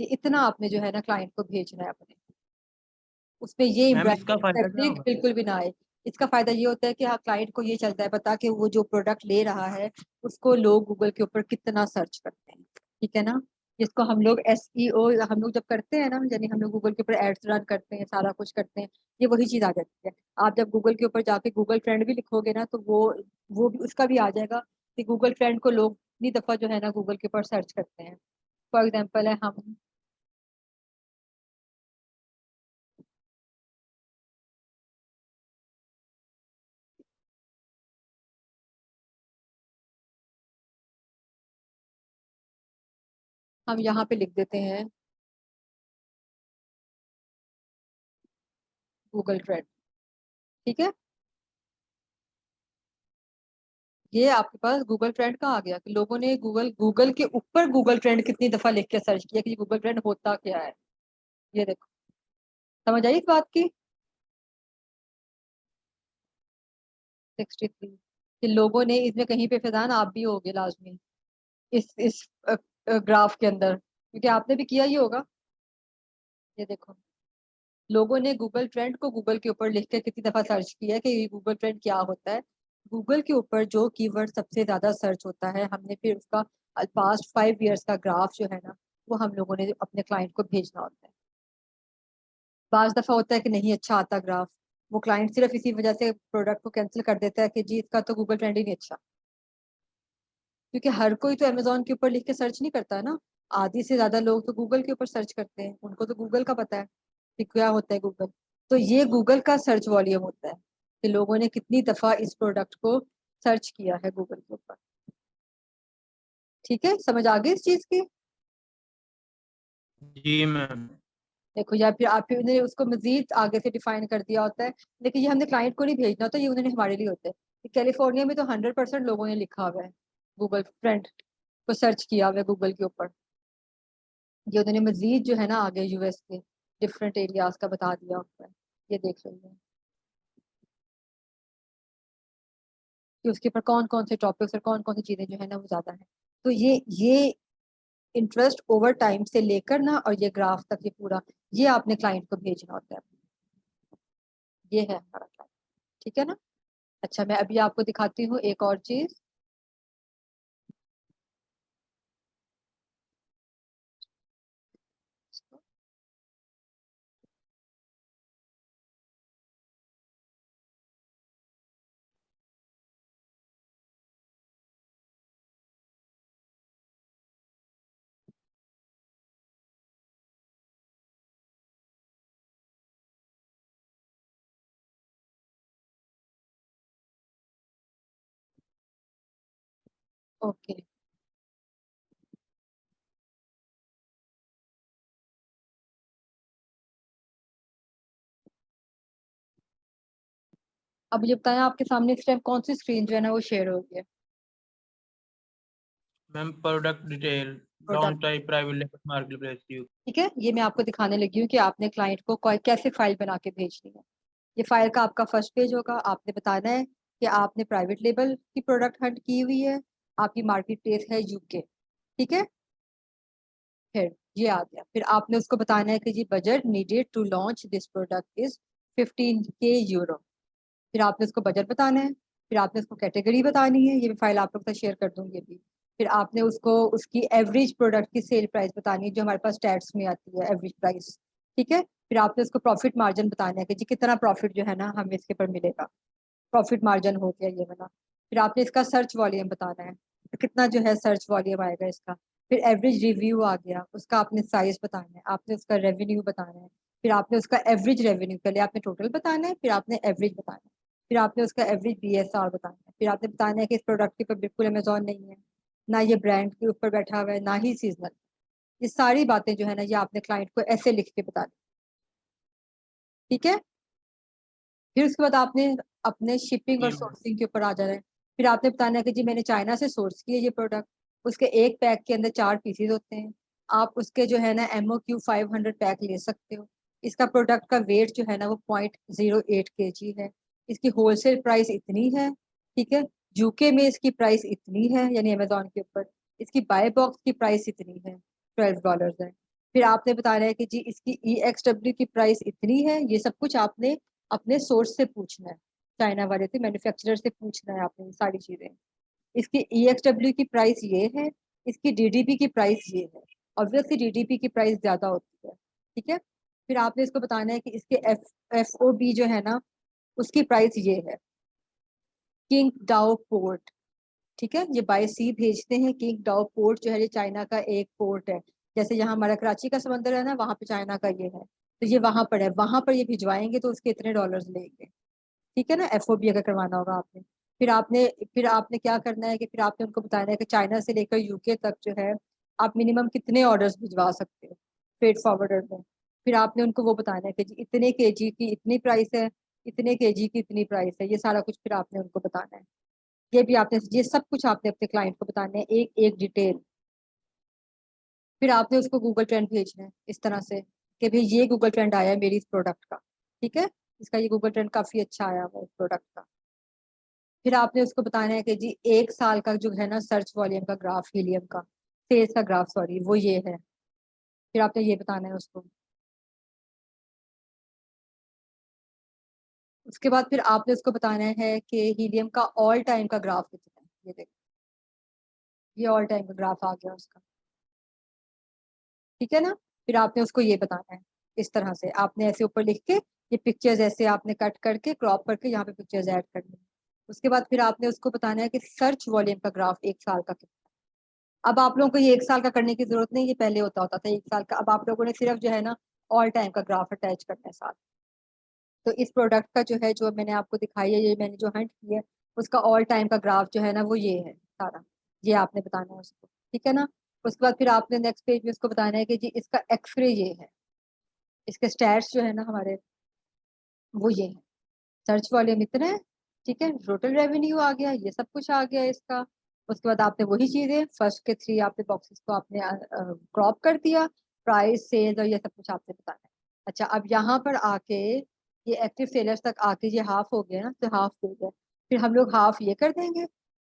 ये इतना आपने जो है ना क्लाइंट को भेजना है अपने। उसमें ये मैम इसका एम्ब्रॉयडरी फायदा क्या फैब्रिक होगा? बिल्कुल भी ना आए। इसका फायदा ये होता है कि हाँ, क्लाइंट को ये चलता है पता कि वो जो प्रोडक्ट ले रहा है उसको लोग गूगल के ऊपर कितना सर्च करते हैं, ठीक है ना। जिसको हम लोग SEO हम लोग जब करते हैं ना, यानी हम लोग गूगल के ऊपर एड्स रन करते हैं, सारा कुछ करते हैं, ये वही चीज आ जाती है। आप जब गूगल के ऊपर जाके गूगल ट्रेंड भी लिखोगे ना, तो वो भी उसका भी आ जाएगा कि गूगल ट्रेंड को लोग इतनी दफा जो है ना गूगल के ऊपर सर्च करते हैं। फॉर एग्जाम्पल है हम यहाँ पे लिख देते हैं गूगल ट्रेंड, ठीक है। ये आपके पास गूगल ट्रेंड का आ गया कि लोगों ने गूगल के ऊपर गूगल ट्रेंड कितनी दफा लिख के सर्च किया कि गूगल ट्रेंड होता क्या है। ये देखो, समझ आई इस बात की। 63 कि लोगों ने इसमें कहीं पे फैजान आप भी होगे लाजमी इस ग्राफ के अंदर, क्योंकि आपने भी किया ही होगा। ये देखो, लोगों ने गूगल ट्रेंड को गूगल के ऊपर लिख के कितनी दफा सर्च किया कि ये गूगल ट्रेंड क्या होता है। गूगल के ऊपर जो कीवर्ड सबसे ज्यादा सर्च होता है, हमने फिर उसका पास्ट 5 ईयर्स का ग्राफ जो है ना, वो हम लोगों ने अपने क्लाइंट को भेजना होता है। बाज दफा होता है कि नहीं अच्छा आता ग्राफ, वो क्लाइंट सिर्फ इसी वजह से प्रोडक्ट को कैंसिल कर देता है कि जी इसका तो गूगल ट्रेंड ही नहीं अच्छा, क्योंकि हर कोई तो अमेजोन के ऊपर लिख के सर्च नहीं करता है ना। आधी से ज्यादा लोग तो गूगल के ऊपर सर्च करते हैं, उनको तो गूगल का पता है कि क्या होता है गूगल। तो ये गूगल का सर्च वॉल्यूम होता है कि लोगों ने कितनी दफा इस प्रोडक्ट को सर्च किया है गूगल के ऊपर। ठीक है, समझ आ गई इस चीज की। जी मैम। देखो, या फिर आप ने उसको मजीद आगे से डिफाइन कर दिया होता है, लेकिन ये हमने क्लाइंट को नहीं भेजना होता, ये उन्होंने हमारे लिए होता है। कैलिफोर्निया में तो 100% लोगों ने लिखा हुआ है गूगल फ्रेंड को सर्च किया हुआ है गूगल के ऊपर। ये उन्होंने मजीद जो है ना आगे यूएस के डिफरेंट एरियाज का बता दिया होता है। ये देख लीजिए कि उसके ऊपर कौन कौन से टॉपिक्स और कौन कौन सी चीजें जो है ना वो ज्यादा है। तो ये इंटरेस्ट ओवर टाइम से लेकर ना और ये ग्राफ तक ये पूरा, ये आपने क्लाइंट को भेजना होता है। ये है हमारा क्लाइंट, ठीक है ना। अच्छा, मैं अभी आपको दिखाती हूँ एक और चीज। ओके, अब ये बताएं आपके सामने इस टाइम कौन सी स्क्रीन जो है ना वो शेयर हो गई है। Ma'am product detail product, long type private label market place. ठीक है। ये मैं आपको दिखाने लगी हूँ कि आपने क्लाइंट को कैसे फाइल बना के भेजनी है। ये फाइल का आपका फर्स्ट पेज होगा। आपने बताना है कि आपने प्राइवेट लेबल की प्रोडक्ट हंट की हुई है, आपकी मार्केट प्लेस है यूके, ठीक है। फिर ये आ गया, फिर आपने उसको बताना है कि जी budget needed to launch this product is 15K euro. फिर आपने उसको बजट बताना है, फिर आपने उसको कैटेगरी बतानी है, ये मैं फाइल आप लोग तक शेयर कर दूंगी अभी। फिर आपने उसको उसकी एवरेज प्रोडक्ट की सेल प्राइस बतानी है जो हमारे पास स्टैट्स में आती है, एवरेज प्राइस, ठीक है। फिर आपने उसको प्रॉफिट मार्जिन बताना है कि जी कितना प्रॉफिट जो है ना हमें इसके ऊपर मिलेगा, प्रॉफिट मार्जिन हो गया ये वाला। फिर आपने इसका सर्च वॉल्यूम बताना है, तो कितना जो है सर्च वॉल्यूम आएगा इसका। फिर एवरेज रिव्यू आ गया, उसका आपने साइज बताना है, आपने उसका रेवेन्यू बताना है। फिर आपने उसका एवरेज रेवेन्यू, पहले आपने टोटल बताना है, फिर आपने एवरेज बताना है, फिर आपने उसका एवरेज BSR बताना है। फिर आपने बताना है कि इस प्रोडक्ट के ऊपर बिल्कुल अमेजोन नहीं है, ना ये ब्रांड के ऊपर बैठा हुआ है, ना ही सीजनल। ये सारी बातें जो है ना ये आपने क्लाइंट को ऐसे लिख के बतानी, ठीक है। फिर उसके बाद आपने अपने शिपिंग और जी मैम। सोर्सिंग के ऊपर आ जाना है। फिर आपने बताना है कि जी मैंने चाइना से सोर्स किया ये प्रोडक्ट, उसके एक पैक के अंदर 4 पीसेज होते हैं। आप उसके जो है ना MOQ 500 पैक ले सकते हो। इसका प्रोडक्ट का वेट जो है ना वो 0.08 kg है। इसकी होलसेल प्राइस इतनी है, ठीक है। यूके में इसकी प्राइस इतनी है, यानी अमेजोन के ऊपर इसकी बाय बॉक्स की प्राइस इतनी है, $12 है। फिर आपने बताना है कि जी इसकी EXW की प्राइस इतनी है। ये सब कुछ आपने अपने सोर्स से पूछना है, चाइना वाले से, मैन्युफैक्चरर से पूछना है आपने ये सारी चीजें। इसकी EXW की प्राइस ये है, इसकी DDP की प्राइस ये है। ऑब्वियसली DDP की प्राइस ज्यादा होती है, ठीक है। फिर आपने इसको बताना है कि इसके FOB जो है ना उसकी प्राइस ये है। किंग डाओ पोर्ट, ठीक है, ये बाय सी भेजते हैं। किंग डाओ पोर्ट जो है ये चाइना का एक पोर्ट है, जैसे यहाँ हमारा कराची का समंदर है ना, वहाँ पे चाइना का ये है, तो ये वहां पर है, वहां पर ये भिजवाएंगे तो उसके इतने डॉलर्स लेंगे, ठीक है ना, FOB अगर करवाना होगा आपने। फिर आपने क्या करना है कि फिर आपने उनको बताना है कि चाइना से लेकर UK तक जो है आप मिनिमम कितने ऑर्डर्स भिजवा सकते हो फ्रेट फॉरवर्डर में। फिर आपने उनको वो बताना है कि जी इतने KG की इतनी प्राइस है, इतने KG की इतनी प्राइस है, ये सारा कुछ फिर आपने उनको बताना है। ये सब कुछ आपने अपने क्लाइंट को बताना है, एक एक डिटेल। फिर आपने उसको गूगल ट्रेंड भेजना है इस तरह से कि भाई ये गूगल ट्रेंड आया है मेरी इस प्रोडक्ट का, ठीक है, इसका ये गूगल ट्रेंड काफी अच्छा आया हुआ है इस प्रोडक्ट का। फिर आपने उसको बताना है कि जी 1 साल का जो है ना सर्च वॉल्यूम का ग्राफ, हीलियम का सेल्स का ग्राफ, सॉरी, वो ये है। फिर आपने ये बताना है उसको। उसके बाद फिर आपने उसको बताना है कि हीलियम का ऑल टाइम का ग्राफ कितना है, ये देखो, ये ऑल टाइम का ग्राफ आ गया उसका, ठीक है ना। फिर आपने उसको ये बताना है इस तरह से, आपने ऐसे ऊपर लिख के ये पिक्चर्स ऐसे आपने कट करके क्रॉप करके यहाँ पे पिक्चर्स ऐड करनी है। उसके बाद फिर आपने उसको बताना है कि सर्च वॉल्यूम का ग्राफ 1 साल का कितना है। अब आप लोगों को ये 1 साल का करने की जरूरत नहीं, ये पहले होता होता था 1 साल का, अब आप लोगों ने सिर्फ जो है ना ऑल टाइम का ग्राफ अटैच करना है साथ। तो इस प्रोडक्ट का जो है, जो मैंने आपको दिखाई है, ये मैंने जो हंट की है, उसका ऑल टाइम का ग्राफ जो है ना वो ये है सारा, ये आपने बताना है उसको, ठीक है ना। उसके बाद फिर आपने नेक्स्ट पेज में उसको बताना है कि जी इसका एक्सरे ये है, इसके स्टैट्स जो है ना हमारे वो ये है, सर्च वॉल्यूम इतना है, ठीक है, टोटल रेवेन्यू आ गया, ये सब कुछ आ गया इसका। उसके बाद आपने वही चीजें फर्स्ट के 3 आपने बॉक्सेस को आपने क्रॉप कर दिया, प्राइस सेल्स और ये सब कुछ आपने बताना है। अच्छा, अब यहाँ पर आके ये एक्टिव सेलर्स तक आके ये हाफ हो गया ना, तो हाफ हो गया, फिर हम लोग हाफ ये कर देंगे,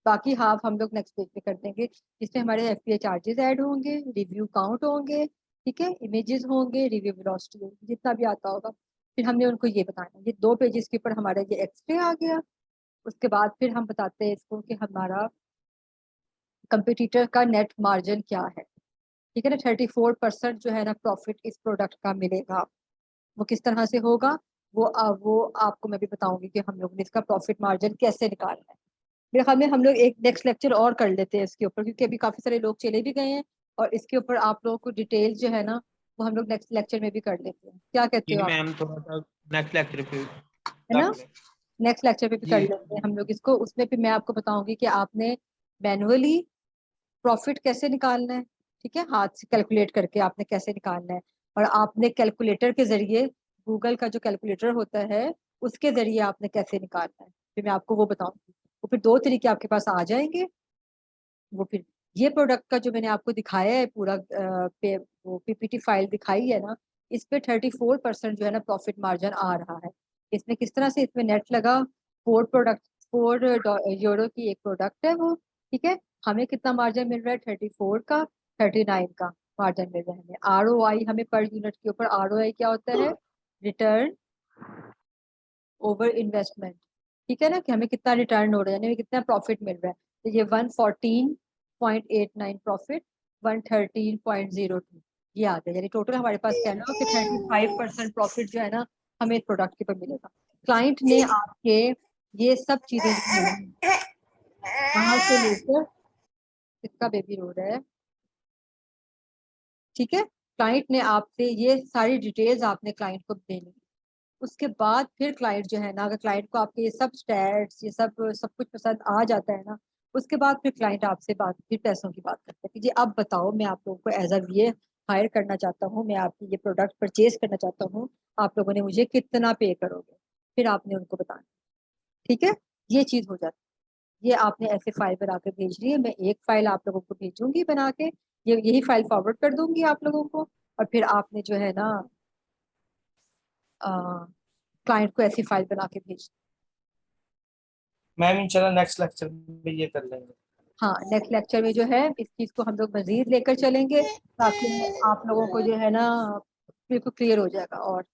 बाकी हाफ हम लोग नेक्स्ट पेज पे कर देंगे, जिसमें हमारे FBA चार्जेस ऐड होंगे, रिव्यू काउंट होंगे, ठीक है, इमेजेस होंगे, रिव्यू वेलोसिटी होगी, जितना भी आता होगा। फिर हमने उनको ये बताना है, ये 2 पेजेस के ऊपर हमारा ये एक्सरे आ गया। उसके बाद फिर हम बताते हैं इसको कि हमारा कंपटीटर का नेट मार्जिन क्या है, ठीक है ना, 34% जो है ना प्रॉफिट इस प्रोडक्ट का मिलेगा। वो किस तरह से होगा, वो आपको मैं भी बताऊंगी कि हम लोग ने इसका प्रॉफिट मार्जिन कैसे निकालना है। मेरे ख्याल में हम लोग एक नेक्स्ट लेक्चर और कर लेते हैं इसके ऊपर, क्योंकि अभी काफी सारे लोग चले भी गए हैं, और इसके ऊपर आप लोगों को डिटेल जो है ना वो हम लोग नेक्स्ट लेक्चर में भी कर लेते हैं, क्या कहते जी हो आप, मैम, थोड़ा सा नेक्स्ट लेक्चर पे है ना। रख लें। नेक्स्ट लेक्चर पे भी कर जी लेते हैं हम लोग इसको, उसमें भी मैं आपको बताऊंगी कि आपने मैनुअली प्रॉफिट कैसे निकालना है, ठीक है, हाथ से कैलकुलेट करके आपने कैसे निकालना है, और आपने कैलकुलेटर के जरिए, गूगल का जो कैलकुलेटर होता है उसके जरिए आपने कैसे निकालना है, फिर मैं आपको वो बताऊंगी। वो फिर 2 तरीके आपके पास आ जाएंगे। वो फिर ये प्रोडक्ट का जो मैंने आपको दिखाया है पूरा वो PPT फाइल दिखाई है ना, इस पे 34% जो है ना प्रॉफिट मार्जिन आ रहा है। इसमें किस तरह से इसमें नेट लगा, 4 यूरो की एक प्रोडक्ट है वो, ठीक है, हमें कितना मार्जिन मिल रहा है, 34 का, 39 का मार्जिन मिल रहा है हमें। ROI हमें पर यूनिट के ऊपर, ROI क्या होता है, रिटर्न ओवर इन्वेस्टमेंट, ठीक है ना, कि हमें कितना रिटर्न हो रहा है, यानी हमें कितना प्रॉफिट मिल रहा है। तो ये 114.89 प्रॉफिट, 113.02 ये आ गया, यानी टोटल हमारे पास क्या है ना कि 35% प्रॉफिट जो है ना हमें इस प्रोडक्ट के ऊपर मिलेगा। क्लाइंट ने आपके ये सब चीजें जो है वहां से लेकर, किसका बेबी रो रहा है, ठीक है, क्लाइंट ने आपसे ये सारी डिटेल्स आपने क्लाइंट को देनी है। उसके बाद फिर क्लाइंट जो है ना, अगर क्लाइंट को आपके ये सब स्टैट्स ये सब सब कुछ पसंद आ जाता है ना, उसके बाद फिर क्लाइंट आपसे बात, फिर पैसों की बात करते हैं कि जी अब बताओ, मैं आप लोगों को एज अ VA हायर करना चाहता हूँ, मैं आपकी ये प्रोडक्ट परचेज करना चाहता हूँ, आप लोगों ने मुझे कितना पे करोगे, फिर आपने उनको बताना, ठीक है, ये चीज हो जाती है। ये आपने ऐसे फाइल बना के भेज रही है, मैं एक फाइल आप लोगों को भेजूंगी बना के, ये यही फाइल फॉरवर्ड कर दूंगी आप लोगों को, और फिर आपने जो है ना क्लाइंट को ऐसी फाइल बना के भेज। मैम इंशाल्लाह नेक्स्ट लेक्चर में ये कर लेंगे। हाँ, नेक्स्ट लेक्चर में जो है इस चीज को हम लोग मजीद लेकर चलेंगे, ताकि आप लोगों को जो है ना बिल्कुल क्लियर हो जाएगा। और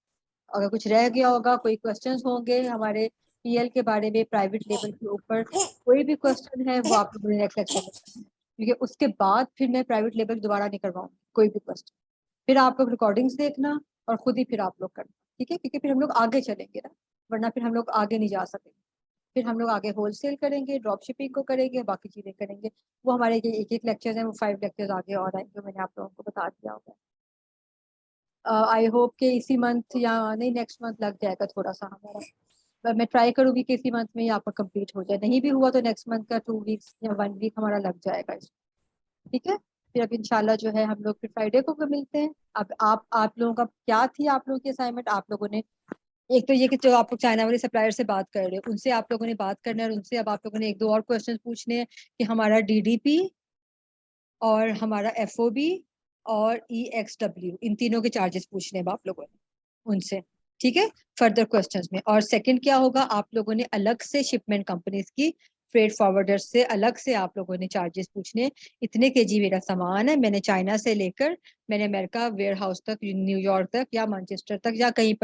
अगर कुछ रह गया होगा, कोई क्वेश्चंस होंगे हमारे PL के बारे में, प्राइवेट लेवल के ऊपर कोई भी क्वेश्चन है, वो आप लोगों ने नेक्स्ट लेक्चर में करना है। क्योंकि उसके बाद फिर मैं प्राइवेट लेवल दोबारा नहीं करवाऊंगी कोई भी क्वेश्चन, फिर आप लोग रिकॉर्डिंग्स देखना और खुद ही फिर आप लोग करना, ठीक है, क्योंकि फिर हम लोग आगे चलेंगे ना, वरना फिर हम लोग आगे नहीं जा सकेंगे। फिर हम लोग आगे होलसेल करेंगे, ड्रॉप शिपिंग को करेंगे, बाकी चीजें करेंगे। वो हमारे एक एक लेक्चर्स हैं, वो 5 लेक्चर्स आगे और आएंगे, मैंने आप लोगों को बता दिया होगा। आई होप कि इसी मंथ या नहीं नेक्स्ट मंथ लग जाएगा थोड़ा सा हमारा। मैं ट्राई करूंगी कि इसी मंथ में ही आपका कंप्लीट हो जाए, नहीं भी हुआ तो नेक्स्ट मंथ का 2 वीक्स या 1 वीक हमारा लग जाएगा इसमें। ठीक है, फिर अब इंशाल्लाह जो है हम लोग फिर फ्राइडे को मिलते हैं। अब आप लोगों का क्या थी, आप लोगों की असाइनमेंट? आप लोगों ने एक तो ये कि जो आप लोग चाइना वाले सप्लायर से बात कर रहे हो, उनसे आप लोगों ने बात करना है, और उनसे अब आप लोगों ने 1-2 और क्वेश्चन पूछने हैं कि हमारा DDP और हमारा FOB और EXW, इन तीनों के चार्जेस पूछने हैं आप लोगों ने उनसे। ठीक है, फर्दर क्वेश्चंस में। और सेकंड क्या होगा, आप लोगों ने अलग से शिपमेंट कंपनीज की, फ्रेट फॉरवर्डर से अलग से आप लोगों ने चार्जेस पूछने। इतने केजी मेरा सामान है, मैंने चाइना से लेकर मैंने अमेरिका वेयर हाउस तक, न्यूयॉर्क तक या मैनचेस्टर तक या कहीं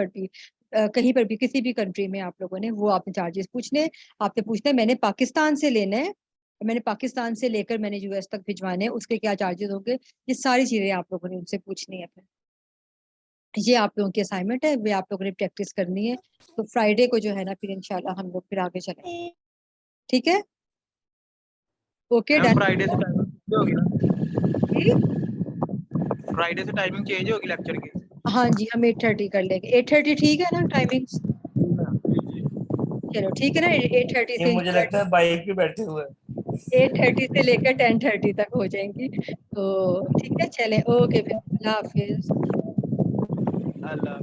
पर भी किसी भी कंट्री में आप लोगों ने वो आपने चार्जेस पूछने। आपने पूछना है मैंने पाकिस्तान से लेना है, मैंने पाकिस्तान से लेकर मैंने US तक भिजवाने हैं, उसके क्या चार्जेस होंगे, ये सारी चीजें आप लोगों ने उनसे पूछनी है। फिर ये आप लोगों की असाइनमेंट है, वे आप लोगों ने प्रैक्टिस करनी है। तो फ्राइडे को जो है ना फिर इंशाल्लाह हम लोग फिर आगे चलेंगे। ठीक है, ओके मैम डन। फ्राइडे से टाइमिंग चेंज होगी ना, फ्राइडे से टाइमिंग चेंज होगी लेक्चर की। हाँ जी, हम 8:30 कर लेंगे। 8:30 ठीक है ना टाइमिंग्स? चलो ठीक है ना, 8:30 ये से मुझे लगता है बाइक पे बैठे हुए हैं। 8:30 से लेकर 10:30 तक हो जाएंगी। तो ठीक है, चलें, ओके, फिर अल्लाह हाफिज। अल्लाह